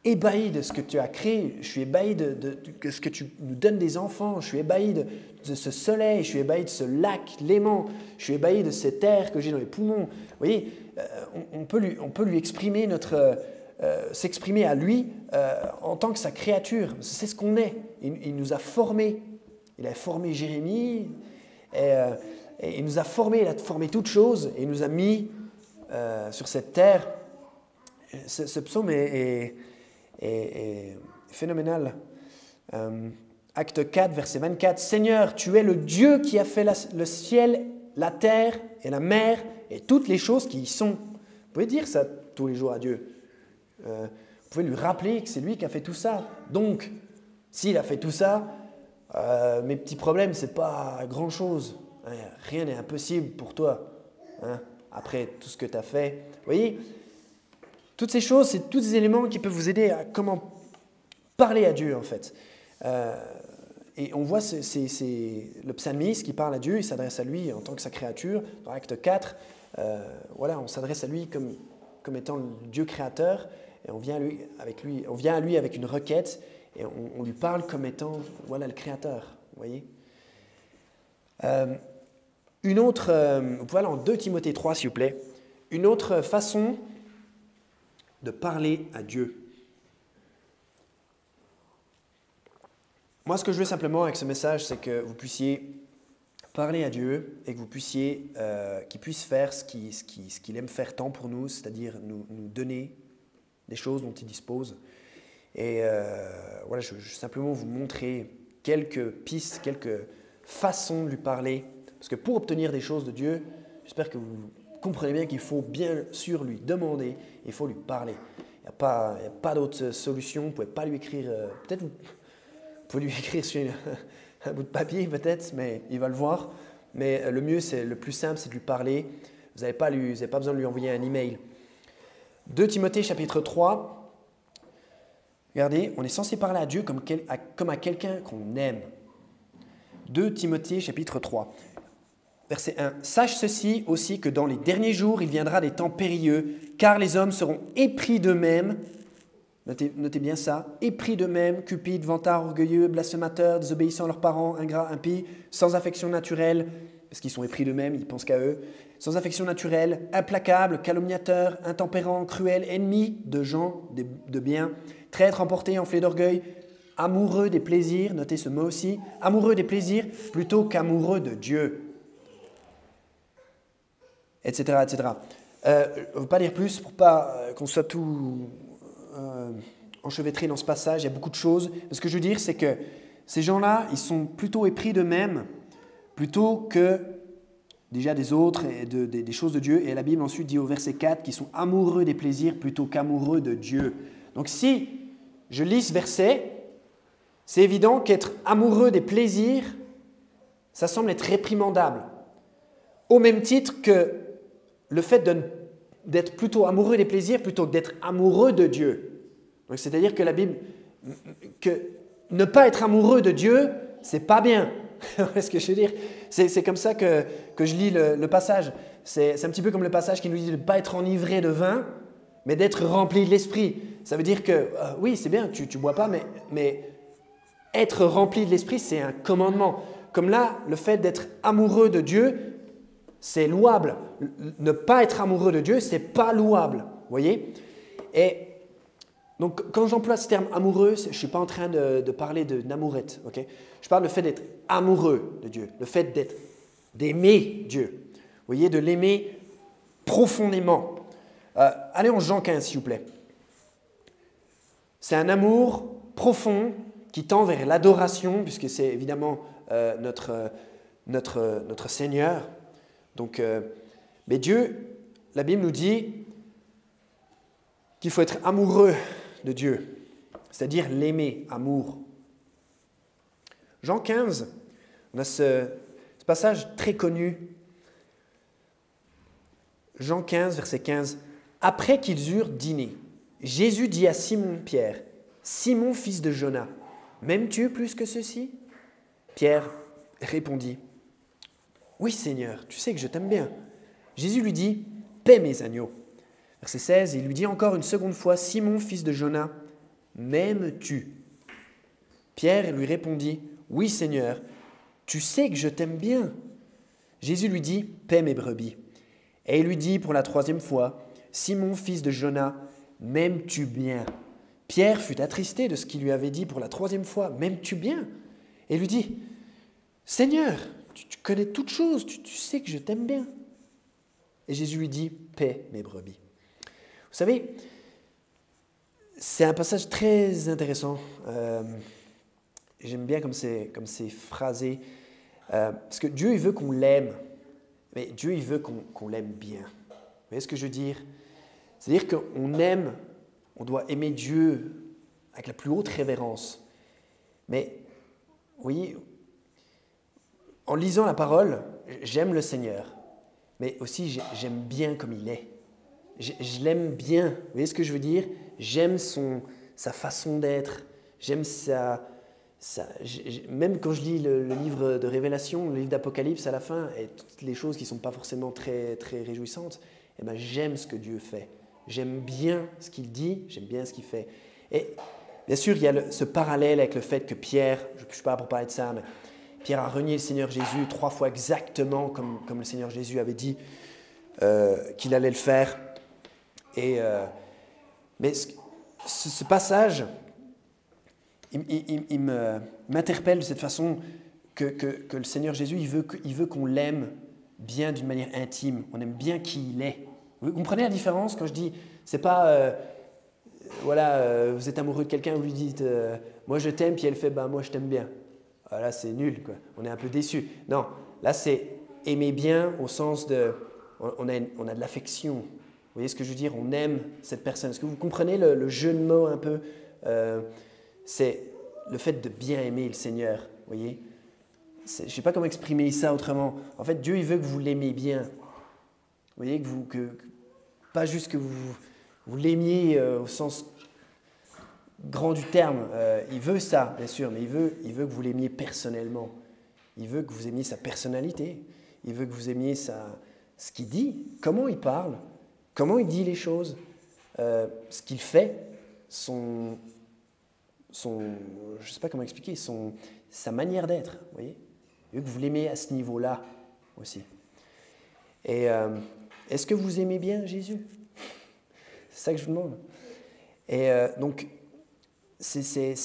ébahi de ce que tu as créé, je suis ébahi de ce que tu nous donnes des enfants, je suis ébahi de ce soleil, je suis ébahi de ce lac Léman, je suis ébahi de cet air que j'ai dans les poumons. Vous voyez, on peut lui exprimer s'exprimer à lui en tant que sa créature. C'est ce qu'on est. Il nous a formés. Il a formé Jérémie et il nous a formés, il a formé toutes choses et il nous a mis sur cette terre. Ce psaume est phénoménal. Acte 4, verset 24. Seigneur, tu es le Dieu qui a fait le ciel, la terre et la mer et toutes les choses qui y sont. Vous pouvez dire ça tous les jours à Dieu. Vous pouvez lui rappeler que c'est lui qui a fait tout ça. Donc, s'il a fait tout ça, mes petits problèmes, ce n'est pas grand-chose. Rien n'est impossible pour toi. Après tout ce que tu as fait. Vous voyez, toutes ces choses, c'est tous des éléments qui peuvent vous aider à comment parler à Dieu, en fait. Et on voit, c'est le psalmiste qui parle à Dieu, il s'adresse à lui en tant que sa créature. Dans Acte 4, on s'adresse à lui comme étant le Dieu créateur, et on vient à lui avec une requête, et on lui parle comme étant le créateur. Vous voyez. Vous pouvez aller en 2 Timothée 3, s'il vous plaît. Une autre façon de parler à Dieu. Moi, ce que je veux simplement avec ce message, c'est que vous puissiez parler à Dieu et que vous puissiez, qu'il puisse faire ce qu'il aime faire tant pour nous, c'est-à-dire nous donner des choses dont il dispose. Et je veux simplement vous montrer quelques pistes, quelques façons de lui parler. Parce que pour obtenir des choses de Dieu, j'espère que vous comprenez bien qu'il faut bien sûr lui demander, il faut lui parler. Il n'y a pas d'autre solution, vous ne pouvez pas lui écrire, peut-être vous pouvez lui écrire sur un bout de papier peut-être, mais il va le voir. Mais le plus simple, c'est de lui parler. Vous n'avez pas besoin de lui envoyer un email. 2 Timothée chapitre 3, regardez, on est censé parler à Dieu comme à quelqu'un qu'on aime. 2 Timothée chapitre 3. Verset 1. Sache ceci aussi que dans les derniers jours, il viendra des temps périlleux, car les hommes seront épris d'eux-mêmes. Notez bien ça. Épris d'eux-mêmes, cupides, vantards, orgueilleux, blasphémateurs, désobéissants à leurs parents, ingrats, impies, sans affection naturelle, parce qu'ils sont épris d'eux-mêmes, ils pensent qu'à eux, sans affection naturelle, implacables, calomniateurs, intempérants, cruels, ennemis de gens de bien, traîtres, emportés, enflés d'orgueil, amoureux des plaisirs, notez ce mot aussi, amoureux des plaisirs plutôt qu'amoureux de Dieu. Etc. Je ne veux pas dire plus pour pas qu'on soit tout enchevêtré dans ce passage. Il y a beaucoup de choses. Ce que je veux dire, c'est que ces gens-là, ils sont plutôt épris d'eux-mêmes plutôt que déjà des autres et des choses de Dieu. Et la Bible ensuite dit au verset 4 qu'ils sont amoureux des plaisirs plutôt qu'amoureux de Dieu. Donc si je lis ce verset, c'est évident qu'être amoureux des plaisirs, ça semble être réprimandable. Au même titre que le fait d'être plutôt amoureux des plaisirs plutôt que d'être amoureux de Dieu. Donc, c'est-à-dire que la Bible, que ne pas être amoureux de Dieu, c'est pas bien. Vous voyez ce que je veux dire? C'est comme ça que je lis le passage. C'est un petit peu comme le passage qui nous dit de ne pas être enivré de vin, mais d'être rempli de l'esprit. Ça veut dire que, oui, c'est bien, tu ne bois pas, mais être rempli de l'esprit, c'est un commandement. Comme là, le fait d'être amoureux de Dieu, c'est louable. Ne pas être amoureux de Dieu, c'est pas louable. Vous voyez? Et donc, quand j'emploie ce terme amoureux, je ne suis pas en train de parler d'amourette. Okay? Je parle du fait d'être amoureux de Dieu, le fait d'aimer Dieu. Vous voyez, de l'aimer profondément. Allez en Jean 15, s'il vous plaît. C'est un amour profond qui tend vers l'adoration, puisque c'est évidemment notre Seigneur. Donc, mais Dieu, la Bible nous dit qu'il faut être amoureux de Dieu, c'est-à-dire l'aimer, amour. Jean 15, on a ce passage très connu. Jean 15, verset 15. Après qu'ils eurent dîné, Jésus dit à Simon-Pierre, « Simon, fils de Jonas, m'aimes-tu plus que ceci ?» Pierre répondit, « Oui, Seigneur, tu sais que je t'aime bien. » Jésus lui dit, « Paie mes agneaux. » Verset 16, il lui dit encore une seconde fois, « Simon, fils de Jonas, m'aimes-tu » Pierre lui répondit, « Oui, Seigneur, tu sais que je t'aime bien. » Jésus lui dit, « Paie mes brebis. » Et il lui dit pour la troisième fois, « Simon, fils de Jonas, m'aimes-tu bien ?» Pierre fut attristé de ce qu'il lui avait dit pour la troisième fois, « M'aimes-tu bien ?» Et il lui dit, « Seigneur, tu connais toutes choses, tu sais que je t'aime bien. » Et Jésus lui dit, « Paie mes brebis. » Vous savez, c'est un passage très intéressant. J'aime bien comme c'est phrasé. Parce que Dieu, il veut qu'on l'aime. Mais Dieu, il veut qu'on l'aime bien. Vous voyez ce que je veux dire? C'est-à-dire qu'on aime, on doit aimer Dieu avec la plus haute révérence. Mais, vous voyez, en lisant la parole, j'aime le Seigneur. Mais aussi, j'aime bien comme il est. Je l'aime bien. Vous voyez ce que je veux dire? J'aime sa façon d'être. J'aime même quand je lis le livre de Révélation, le livre d'Apocalypse à la fin, et toutes les choses qui ne sont pas forcément très, très réjouissantes, eh ben, j'aime ce que Dieu fait. J'aime bien ce qu'il dit, j'aime bien ce qu'il fait. Et bien sûr, il y a ce parallèle avec le fait que Pierre, je ne suis pas là pour parler de ça, mais Pierre a renié le Seigneur Jésus 3 fois exactement comme le Seigneur Jésus avait dit qu'il allait le faire. Mais ce passage, il m'interpelle de cette façon que le Seigneur Jésus, il veut qu'on l'aime bien d'une manière intime. On aime bien qui il est. Vous comprenez la différence quand je dis, c'est pas, vous êtes amoureux de quelqu'un, vous lui dites, moi je t'aime, puis elle fait, moi je t'aime bien. Là c'est nul, quoi. On est un peu déçu. Non, là c'est aimer bien au sens de, on a de l'affection. Vous voyez ce que je veux dire? On aime cette personne. Est-ce que vous comprenez le jeu de mots un peu? C'est le fait de bien aimer le Seigneur, vous voyez? Je ne sais pas comment exprimer ça autrement. En fait, Dieu, il veut que vous l'aimiez bien. Vous voyez, pas juste que vous l'aimiez au sens grand du terme. Il veut ça, bien sûr, mais il veut que vous l'aimiez personnellement. Il veut que vous aimiez sa personnalité. Il veut que vous aimiez ce qu'il dit, comment il parle, comment il dit les choses, ce qu'il fait, je ne sais pas comment expliquer, sa manière d'être, vous voyez? Il veut que vous l'aimez à ce niveau-là aussi. Et est-ce que vous aimez bien Jésus? C'est ça que je vous demande. Et donc, c'est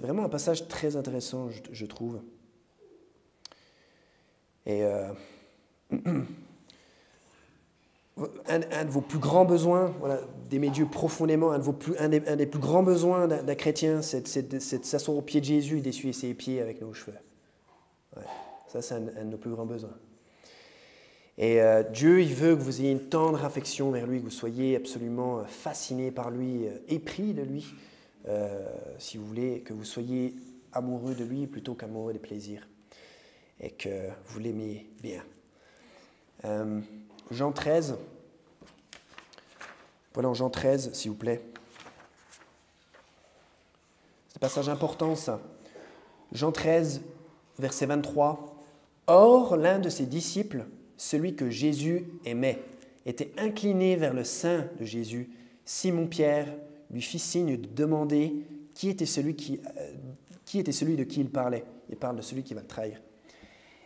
vraiment un passage très intéressant, je trouve. Et un de vos plus grands besoins, d'aimer Dieu profondément, un des plus grands besoins d'un chrétien, c'est de s'asseoir aux pieds de Jésus et d'essuyer ses pieds avec nos cheveux. Ouais, ça, c'est un de nos plus grands besoins. Et Dieu, il veut que vous ayez une tendre affection vers lui, que vous soyez absolument fasciné par lui, épris de lui, si vous voulez, que vous soyez amoureux de lui plutôt qu'amoureux des plaisirs, et que vous l'aimiez bien. Jean 13. Voilà, en Jean 13, s'il vous plaît. C'est un passage important, ça. Jean 13, verset 23, « Or, l'un de ses disciples, celui que Jésus aimait, était incliné vers le sein de Jésus. Simon-Pierre lui fit signe de demander qui était celui de qui il parlait. Il parle de celui qui va le trahir.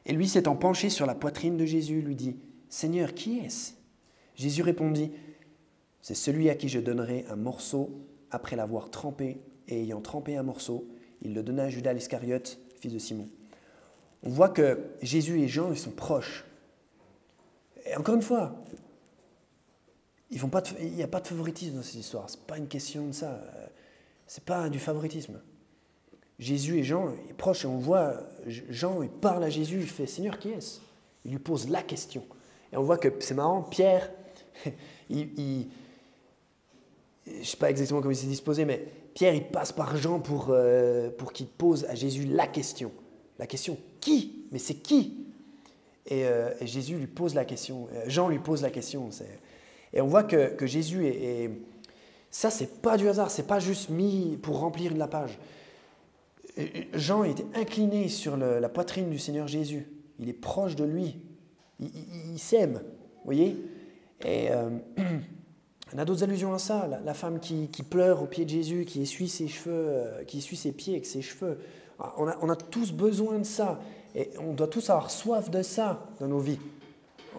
Et lui, s'étant penché sur la poitrine de Jésus, lui dit, « Seigneur, qui est-ce » Jésus répondit, « C'est celui à qui je donnerai un morceau après l'avoir trempé. » Et ayant trempé un morceau, il le donna à Judas l'Iscariote, fils de Simon. On voit que Jésus et Jean, ils sont proches. Et encore une fois, il n'y a pas de favoritisme dans cette histoire. Ce n'est pas une question de ça. Ce n'est pas du favoritisme. Jésus et Jean est proche et on voit, Jean, il parle à Jésus, il fait « Seigneur, qui est-ce » Il lui pose la question. Et on voit que c'est marrant, Pierre, je ne sais pas exactement comment il s'est disposé, mais Pierre, il passe par Jean pour qu'il pose à Jésus la question. La question « Qui ?» Mais c'est qui ? Et Jésus lui pose la question, Jean lui pose la question. Et on voit que Jésus est... Ça, ce n'est pas du hasard, ce n'est pas juste mis pour remplir la page. Jean était incliné sur la poitrine du Seigneur Jésus. Il est proche de lui. Il s'aime, vous voyez ? Et on a d'autres allusions à ça. La femme qui pleure au pied de Jésus, qui essuie ses cheveux, qui essuie ses pieds avec ses cheveux. On a tous besoin de ça. Et on doit tous avoir soif de ça dans nos vies.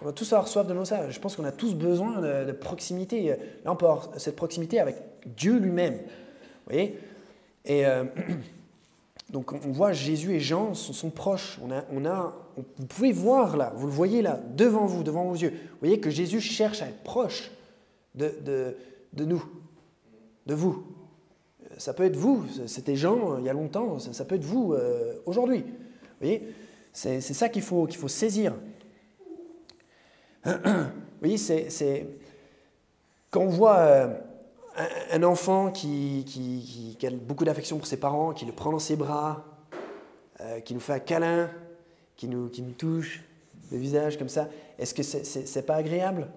On doit tous avoir soif de ça. Je pense qu'on a tous besoin de proximité. Là, on peut avoir cette proximité avec Dieu lui-même. Vous voyez ? Et donc, on voit Jésus et Jean sont proches. Vous pouvez voir là, vous le voyez là, devant vos yeux. Vous voyez que Jésus cherche à être proche de nous, de vous. Ça peut être vous, c'était Jean il y a longtemps, ça peut être vous aujourd'hui. Vous voyez, c'est ça qu'il faut saisir. Vous voyez, c'est quand on voit un enfant qui a beaucoup d'affection pour ses parents, qui le prend dans ses bras, qui nous fait un câlin, qui nous touche le visage comme ça, est-ce que c'est pas agréable ?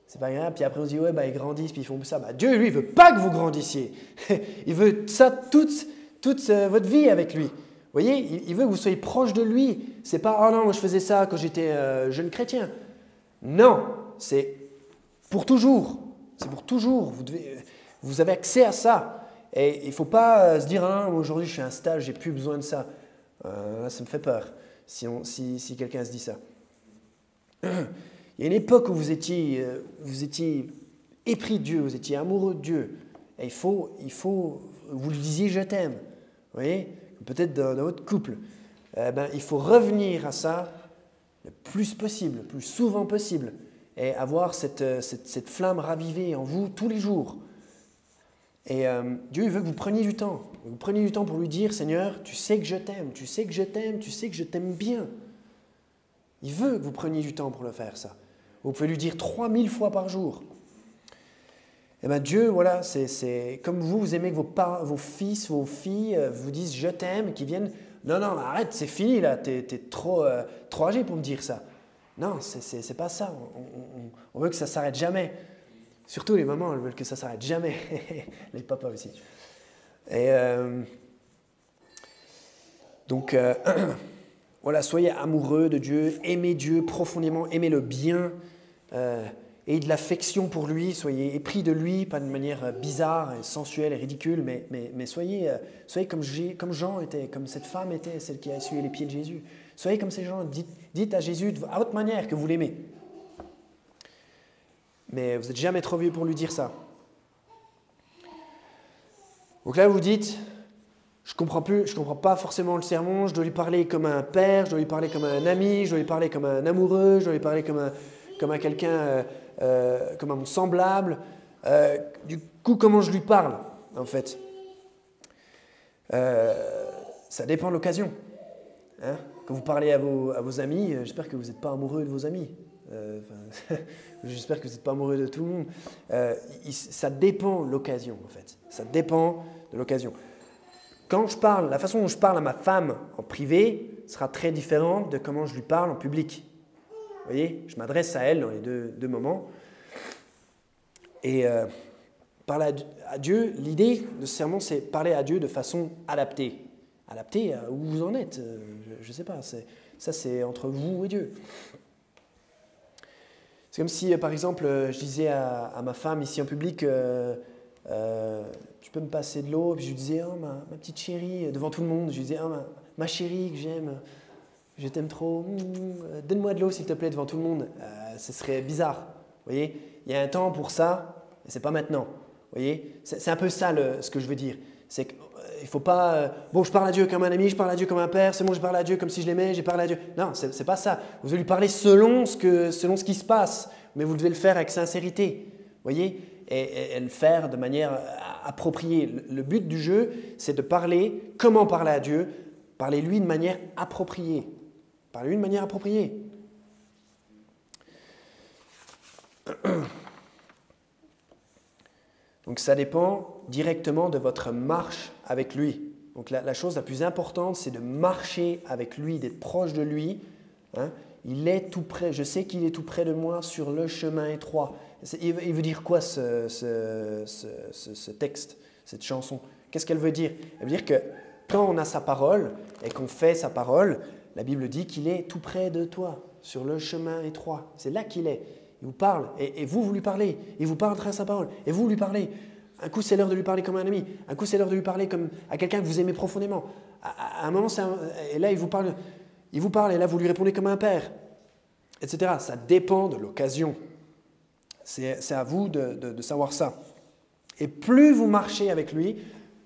C'est pas agréable. Puis après on se dit, ouais, ils grandissent, puis ils font ça. Dieu, lui, il ne veut pas que vous grandissiez. Il veut ça toute votre vie avec lui. Vous voyez, il veut que vous soyez proche de lui. C'est pas, oh non, moi je faisais ça quand j'étais jeune chrétien. Non, c'est pour toujours. C'est pour toujours. Vous avez accès à ça. Et il ne faut pas se dire, ah, aujourd'hui je fais un stage, j'ai plus besoin de ça. Ça me fait peur si quelqu'un se dit ça. Il y a une époque où vous étiez épris de Dieu, vous étiez amoureux de Dieu. Et il faut vous lui disiez « je t'aime ». Vous voyez, peut-être dans votre couple. Il faut revenir à ça le plus possible, le plus souvent possible. Et avoir cette flamme ravivée en vous tous les jours. Et Dieu il veut que vous preniez du temps. Vous preniez du temps pour lui dire « Seigneur, tu sais que je t'aime, tu sais que je t'aime, tu sais que je t'aime bien ». Il veut que vous preniez du temps pour le faire, ça. Vous pouvez lui dire 3000 fois par jour. Et Dieu, voilà, c'est comme vous aimez que vos fils, vos filles vous disent « je t'aime », qu'ils viennent « non, arrête, c'est fini là, t'es trop âgé pour me dire ça ». Non, c'est pas ça. On veut que ça s'arrête jamais. Surtout les mamans, elles veulent que ça s'arrête jamais. Les papas aussi. Et donc, voilà, soyez amoureux de Dieu, aimez Dieu profondément, aimez le bien, ayez de l'affection pour lui, soyez épris de lui, pas de manière bizarre, et sensuelle et ridicule, mais soyez comme Jean était, comme cette femme était, celle qui a essuyé les pieds de Jésus. Soyez comme ces gens, dites à Jésus à votre manière que vous l'aimez. Mais vous n'êtes jamais trop vieux pour lui dire ça. Donc là, vous dites, je comprends pas forcément le sermon, je dois lui parler comme un père, je dois lui parler comme un ami, je dois lui parler comme un amoureux, je dois lui parler comme à quelqu'un, comme à mon semblable. Du coup, comment je lui parle, en fait ? Ça dépend de l'occasion. Hein ? Quand vous parlez à vos amis, j'espère que vous n'êtes pas amoureux de vos amis. J'espère que vous n'êtes pas amoureux de tout le monde. Ça dépend de l'occasion, en fait. Ça dépend de l'occasion. Quand je parle, la façon dont je parle à ma femme en privé sera très différente de comment je lui parle en public. Vous voyez, je m'adresse à elle dans les deux moments. Et parler à Dieu, l'idée de ce sermon, c'est parler à Dieu de façon adaptée. adapté à où vous en êtes. Je ne sais pas, ça c'est entre vous et Dieu. C'est comme si, par exemple, je disais à ma femme ici en public, tu peux me passer de l'eau, puis je lui disais, oh, ma petite chérie, devant tout le monde, je lui disais, oh, ma chérie que j'aime, je t'aime trop, donne-moi de l'eau s'il te plaît devant tout le monde. Ce serait bizarre, vous voyez. Il y a un temps pour ça, mais ce n'est pas maintenant, vous voyez. C'est un peu ça ce que je veux dire. C'est qu'il ne faut pas, bon, je parle à Dieu comme un ami, je parle à Dieu comme un père, c'est bon, je parle à Dieu comme si je l'aimais, j'ai parlé à Dieu. Non, ce n'est pas ça. Vous devez lui parler selon ce qui se passe, mais vous devez le faire avec sincérité, vous voyez, et le faire de manière appropriée. Le but du jeu, c'est de parler, comment parler à Dieu, parlez-lui de manière appropriée. Parlez-lui de manière appropriée. Donc ça dépend directement de votre marche avec lui. Donc la chose la plus importante, c'est de marcher avec lui, d'être proche de lui. Hein. Il est tout près, je sais qu'il est tout près de moi sur le chemin étroit. Il veut dire quoi ce texte, cette chanson? Qu'est-ce qu'elle veut dire? Elle veut dire que quand on a sa parole et qu'on fait sa parole, la Bible dit qu'il est tout près de toi, sur le chemin étroit. C'est là qu'il est. Il vous parle et vous lui parlez. Il vous parle à travers sa parole et vous lui parlez. Un coup, c'est l'heure de lui parler comme un ami. Un coup, c'est l'heure de lui parler comme à quelqu'un que vous aimez profondément. À un moment, et là, il vous parle et là, vous lui répondez comme un père, etc. Ça dépend de l'occasion. C'est à vous de savoir ça. Et plus vous marchez avec lui,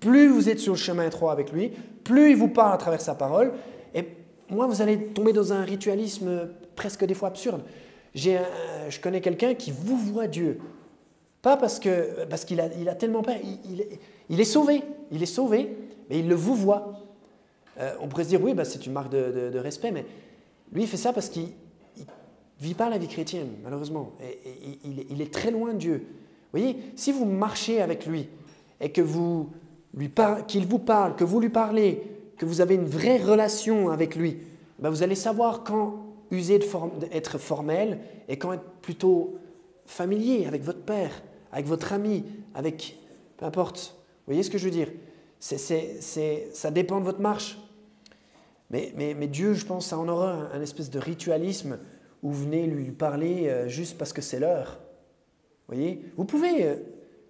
plus vous êtes sur le chemin étroit avec lui, plus il vous parle à travers sa parole, et moi, vous allez tomber dans un ritualisme presque des fois absurde. Je connais quelqu'un qui vous voit Dieu. Pas parce qu'il a tellement peur. Il est sauvé, mais il le vous voit. On pourrait se dire, oui, c'est une marque de respect, mais lui, il fait ça parce qu'il ne vit pas la vie chrétienne, malheureusement. Et il est très loin de Dieu. Vous voyez, si vous marchez avec lui et que qu'il vous parle, que vous lui parlez, que vous avez une vraie relation avec lui, vous allez savoir quand user d'être formel et quand être plutôt familier avec votre père, avec votre ami, avec peu importe. Vous voyez ce que je veux dire? Ça dépend de votre marche. Mais Dieu, je pense, ça en aura un espèce de ritualisme où vous venez lui parler juste parce que c'est l'heure. Vous voyez? Vous pouvez,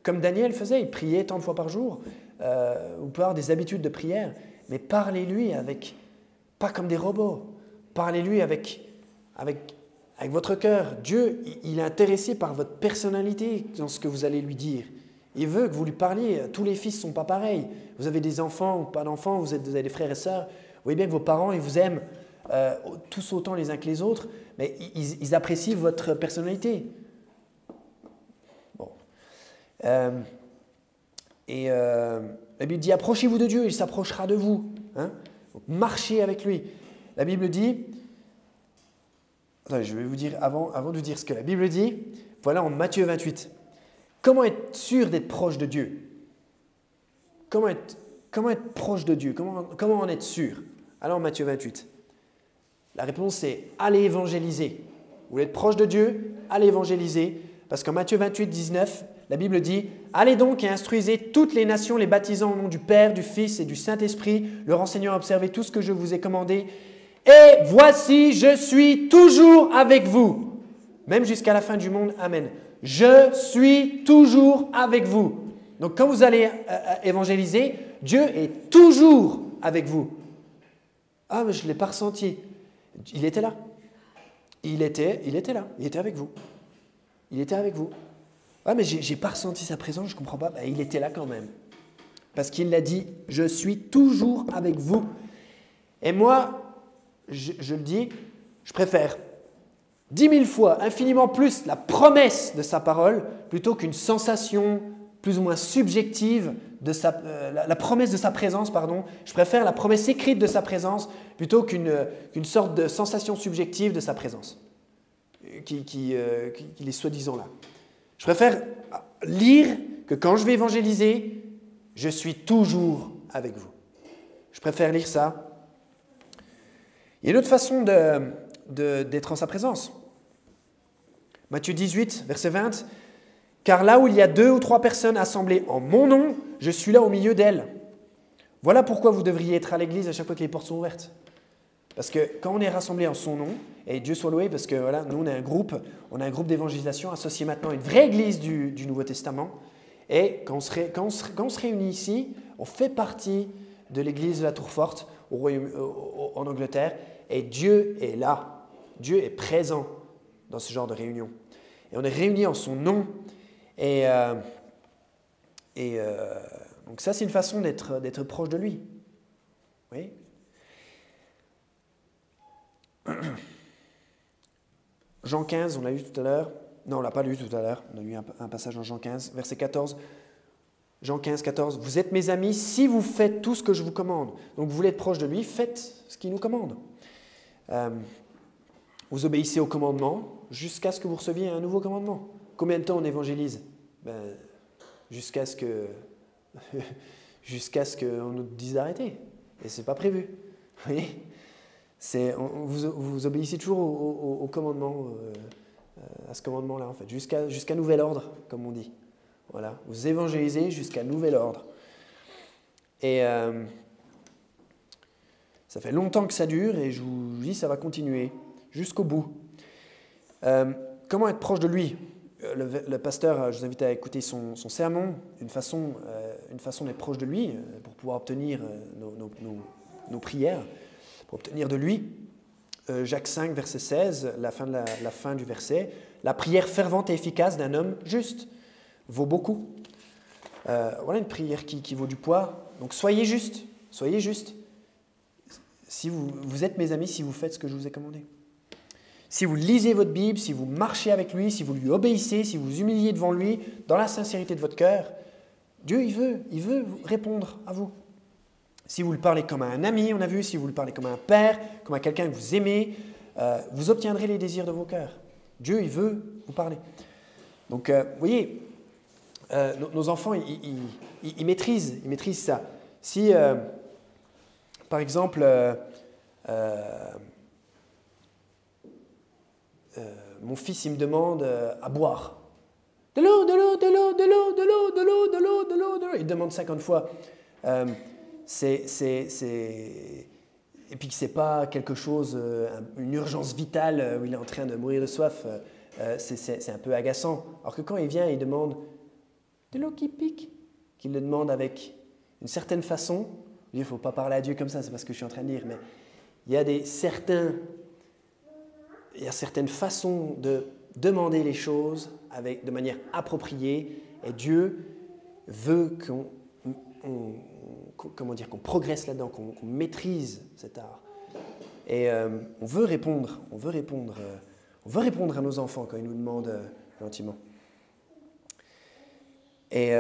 comme Daniel faisait, il priait tant de fois par jour. Vous pouvez avoir des habitudes de prière, mais parlez-lui pas comme des robots. Parlez-lui avec votre cœur. Dieu, il est intéressé par votre personnalité dans ce que vous allez lui dire. Il veut que vous lui parliez. Tous les fils ne sont pas pareils. Vous avez des enfants ou pas d'enfants, vous avez des frères et sœurs. Vous voyez bien que vos parents, ils vous aiment tous autant les uns que les autres, mais ils apprécient votre personnalité. Bon. La Bible dit, approchez-vous de Dieu, il s'approchera de vous. Hein? Donc, marchez avec lui. La Bible dit, attendez, je vais vous dire, avant de vous dire ce que la Bible dit, voilà en Matthieu 28. Comment être sûr d'être proche de Dieu? Comment être proche de Dieu? Comment en être sûr? Alors Matthieu 28. La réponse c'est allez évangéliser. Vous voulez être proche de Dieu? Allez évangéliser. Parce qu'en Matthieu 28, 19, la Bible dit « Allez donc et instruisez toutes les nations, les baptisant au nom du Père, du Fils et du Saint-Esprit, leur enseignant à observer tout ce que je vous ai commandé. Et voici, je suis toujours avec vous, même jusqu'à la fin du monde. Amen. Je suis toujours avec vous. » Donc quand vous allez évangéliser, Dieu est toujours avec vous. Ah, mais je ne l'ai pas ressenti. Il était là. Il était là. Il était avec vous. Il était avec vous. Ah, mais je n'ai pas ressenti sa présence, je ne comprends pas. Il était là quand même. Parce qu'il l'a dit, je suis toujours avec vous. Et moi, je le dis, je préfère 10 000 fois, infiniment plus la promesse de sa parole plutôt qu'une sensation plus ou moins subjective de la promesse de sa présence, pardon. Je préfère la promesse écrite de sa présence plutôt qu'une sorte de sensation subjective de sa présence qui est soi-disant là. Je préfère lire que quand je vais évangéliser, je suis toujours avec vous. Je préfère lire ça. Il y a une autre façon d'être en sa présence. Matthieu 18, verset 20. « Car là où il y a 2 ou 3 personnes assemblées en mon nom, je suis là au milieu d'elles. Voilà pourquoi vous devriez être à l'église à chaque fois que les portes sont ouvertes. Parce que quand on est rassemblés en son nom, et Dieu soit loué, parce que voilà, nous on a un groupe d'évangélisation associé maintenant à une vraie église du Nouveau Testament, et quand on se réunit ici, on fait partie de l'église de la Tour Forte en Angleterre, et Dieu est là, Dieu est présent dans ce genre de réunion. Et on est réunis en son nom, donc ça c'est une façon d'être proche de lui. Oui. Jean 15, on l'a lu tout à l'heure. Non, on ne l'a pas lu tout à l'heure. On a lu un passage dans Jean 15, verset 14. Jean 15, 14. Vous êtes mes amis si vous faites tout ce que je vous commande. Donc vous voulez être proche de lui, faites ce qu'il nous commande. Vous obéissez au commandement jusqu'à ce que vous receviez un nouveau commandement. Combien de temps on évangélise? Jusqu'à ce qu'on nous dise d'arrêter. Et ce n'est pas prévu. Vous voyez? Vous obéissez toujours au commandement, à ce commandement-là, en fait, jusqu'à nouvel ordre, comme on dit. Voilà, vous évangélisez jusqu'à nouvel ordre. Et ça fait longtemps que ça dure, et je vous dis, ça va continuer jusqu'au bout. Comment être proche de lui? Le pasteur, je vous invite à écouter son sermon, une façon d'être proche de lui, pour pouvoir obtenir nos prières. Pour obtenir de lui, Jacques 5, verset 16, la fin du verset, la prière fervente et efficace d'un homme juste vaut beaucoup. Voilà une prière qui vaut du poids. Donc soyez juste, soyez juste. Si vous êtes mes amis, si vous faites ce que je vous ai commandé. Si vous lisez votre Bible, si vous marchez avec lui, si vous lui obéissez, si vous vous humiliez devant lui, dans la sincérité de votre cœur, Dieu, il veut répondre à vous. Si vous le parlez comme à un ami, on a vu, si vous le parlez comme à un père, comme à quelqu'un que vous aimez, vous obtiendrez les désirs de vos cœurs. Dieu, il veut vous parler. Donc, vous voyez, nos enfants, ils maîtrisent ça. Si, par exemple, mon fils, il me demande à boire. De l'eau, de l'eau, de l'eau, de l'eau, de l'eau, de l'eau, de l'eau, de l'eau, de l'eau. Il demande 50 fois. Et puis que ce n'est pas quelque chose, une urgence vitale où il est en train de mourir de soif, c'est un peu agaçant. Alors que quand il vient, il demande de l'eau qui pique, qu'il le demande avec une certaine façon. Il ne faut pas parler à Dieu comme ça, c'est pas ce que je suis en train de dire, mais il y a certaines façons de demander les choses de manière appropriée, et Dieu veut qu'on progresse là-dedans, qu'on maîtrise cet art. Et on veut répondre à nos enfants quand ils nous demandent gentiment. Et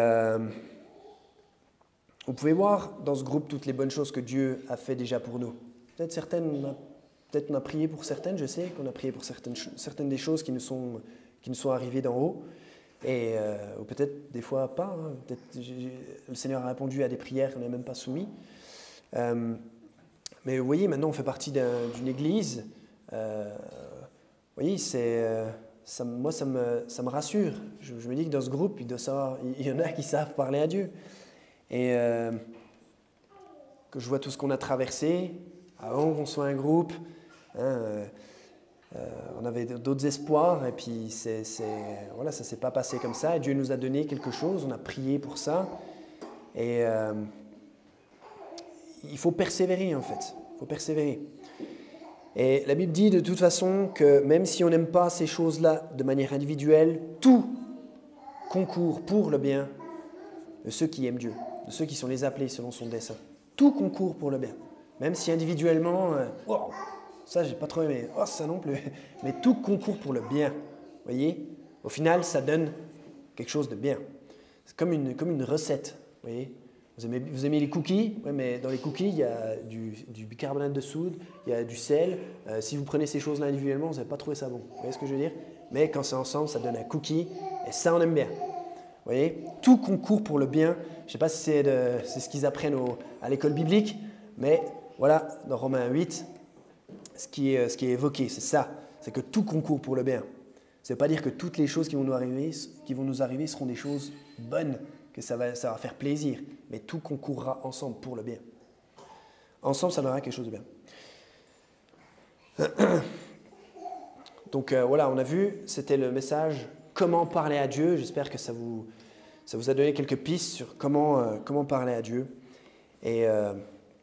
vous pouvez voir dans ce groupe toutes les bonnes choses que Dieu a fait déjà pour nous. Peut-être on a prié pour certaines, je sais qu'on a prié pour certaines des choses qui nous sont arrivées d'en haut. Ou peut-être des fois pas. Hein. Peut-être le Seigneur a répondu à des prières qu'on n'a même pas soumises. Mais vous voyez, maintenant on fait partie d'une église. Vous voyez, moi ça me rassure. Je me dis que dans ce groupe, il y en a qui savent parler à Dieu. Et que je vois tout ce qu'on a traversé avant qu'on soit un groupe. On avait d'autres espoirs et puis voilà, ça ne s'est pas passé comme ça. Et Dieu nous a donné quelque chose, on a prié pour ça. Et il faut persévérer en fait, il faut persévérer. Et la Bible dit de toute façon que même si on n'aime pas ces choses-là de manière individuelle, tout concourt pour le bien de ceux qui aiment Dieu, de ceux qui sont les appelés selon son dessein. Tout concourt pour le bien. Même si individuellement, ça j'ai pas trop aimé, ça non plus, mais tout concourt pour le bien. Vous voyez, au final, ça donne quelque chose de bien. C'est comme une recette. Vous voyez, vous aimez les cookies, ouais, mais dans les cookies, il y a du bicarbonate de soude, il y a du sel. Si vous prenez ces choses-là individuellement, vous n'allez pas trouver ça bon. Vous voyez ce que je veux dire? Mais quand c'est ensemble, ça donne un cookie, et ça, on aime bien. Vous voyez, tout concourt pour le bien. Je ne sais pas si c'est ce qu'ils apprennent à l'école biblique, mais voilà, dans Romains 8, ce qui est évoqué, c'est ça, c'est que tout concourt pour le bien. Ça ne veut pas dire que toutes les choses qui vont nous arriver seront des choses bonnes, que ça va faire plaisir, mais tout concourra ensemble pour le bien. ensemble, ça donnera quelque chose de bien. Donc voilà, on a vu, c'était le message « Comment parler à Dieu ». J'espère que ça vous a donné quelques pistes sur comment parler à Dieu. Et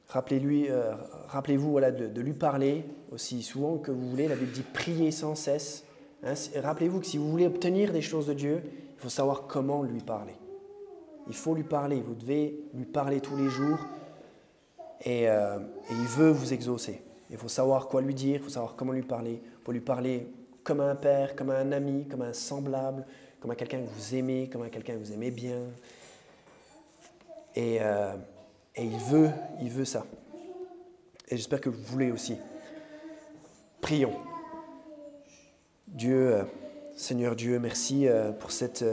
rappelez-vous voilà, de lui parler aussi souvent que vous voulez. La Bible dit « Priez sans cesse ». Hein, rappelez-vous que si vous voulez obtenir des choses de Dieu, il faut savoir comment lui parler. Il faut lui parler, vous devez lui parler tous les jours et il veut vous exaucer. Il faut savoir quoi lui dire, il faut savoir comment lui parler. Il faut lui parler comme à un père, comme à un ami, comme à un semblable, comme à quelqu'un que vous aimez, comme à quelqu'un que vous aimez bien. Et il veut ça. Et j'espère que vous voulez aussi. Prions. Dieu, Seigneur Dieu, merci pour cette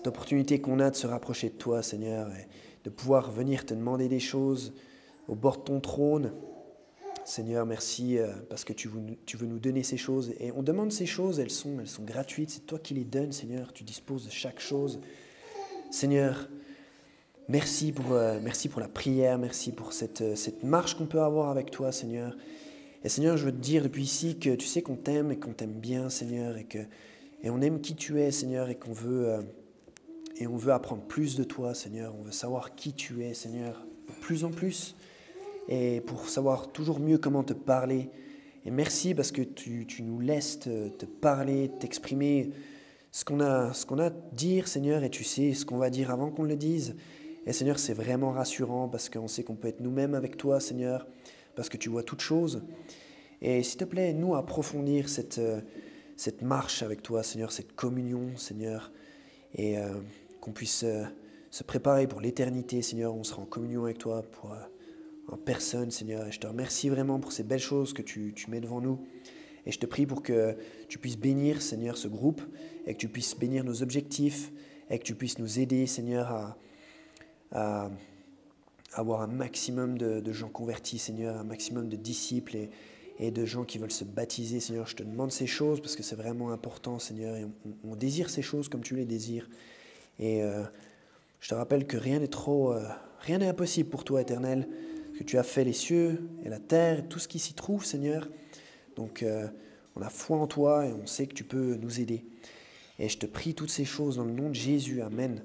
opportunité qu'on a de se rapprocher de toi, Seigneur, et de pouvoir venir te demander des choses au bord de ton trône. Seigneur, merci parce que tu veux nous donner ces choses. Et on demande ces choses, elles sont gratuites, c'est toi qui les donnes, Seigneur, tu disposes de chaque chose. Seigneur, merci pour la prière, merci pour cette marche qu'on peut avoir avec toi, Seigneur. Et Seigneur, je veux te dire depuis ici que tu sais qu'on t'aime et qu'on t'aime bien, Seigneur, et on aime qui tu es, Seigneur, et qu'on veut apprendre plus de toi, Seigneur. On veut savoir qui tu es, Seigneur, de plus en plus, et pour savoir toujours mieux comment te parler. Et merci parce que tu nous laisses te parler, t'exprimer ce qu'on a à dire, Seigneur, et tu sais ce qu'on va dire avant qu'on le dise. Et Seigneur, c'est vraiment rassurant parce qu'on sait qu'on peut être nous-mêmes avec toi, Seigneur, parce que tu vois toutes choses. Et s'il te plaît, nous approfondir cette marche avec toi, Seigneur, cette communion, Seigneur, et qu'on puisse se préparer pour l'éternité, Seigneur. On sera en communion avec toi en personne, Seigneur. Et je te remercie vraiment pour ces belles choses que tu mets devant nous. Et je te prie pour que tu puisses bénir, Seigneur, ce groupe, et que tu puisses bénir nos objectifs, et que tu puisses nous aider, Seigneur, à avoir un maximum de gens convertis, Seigneur, un maximum de disciples et de gens qui veulent se baptiser, Seigneur. Je te demande ces choses parce que c'est vraiment important, Seigneur, et on désire ces choses comme tu les désires. Et je te rappelle que rien n'est impossible pour toi, Éternel, que tu as fait les cieux et la terre, et tout ce qui s'y trouve, Seigneur. Donc, on a foi en toi et on sait que tu peux nous aider. Et je te prie toutes ces choses dans le nom de Jésus. Amen.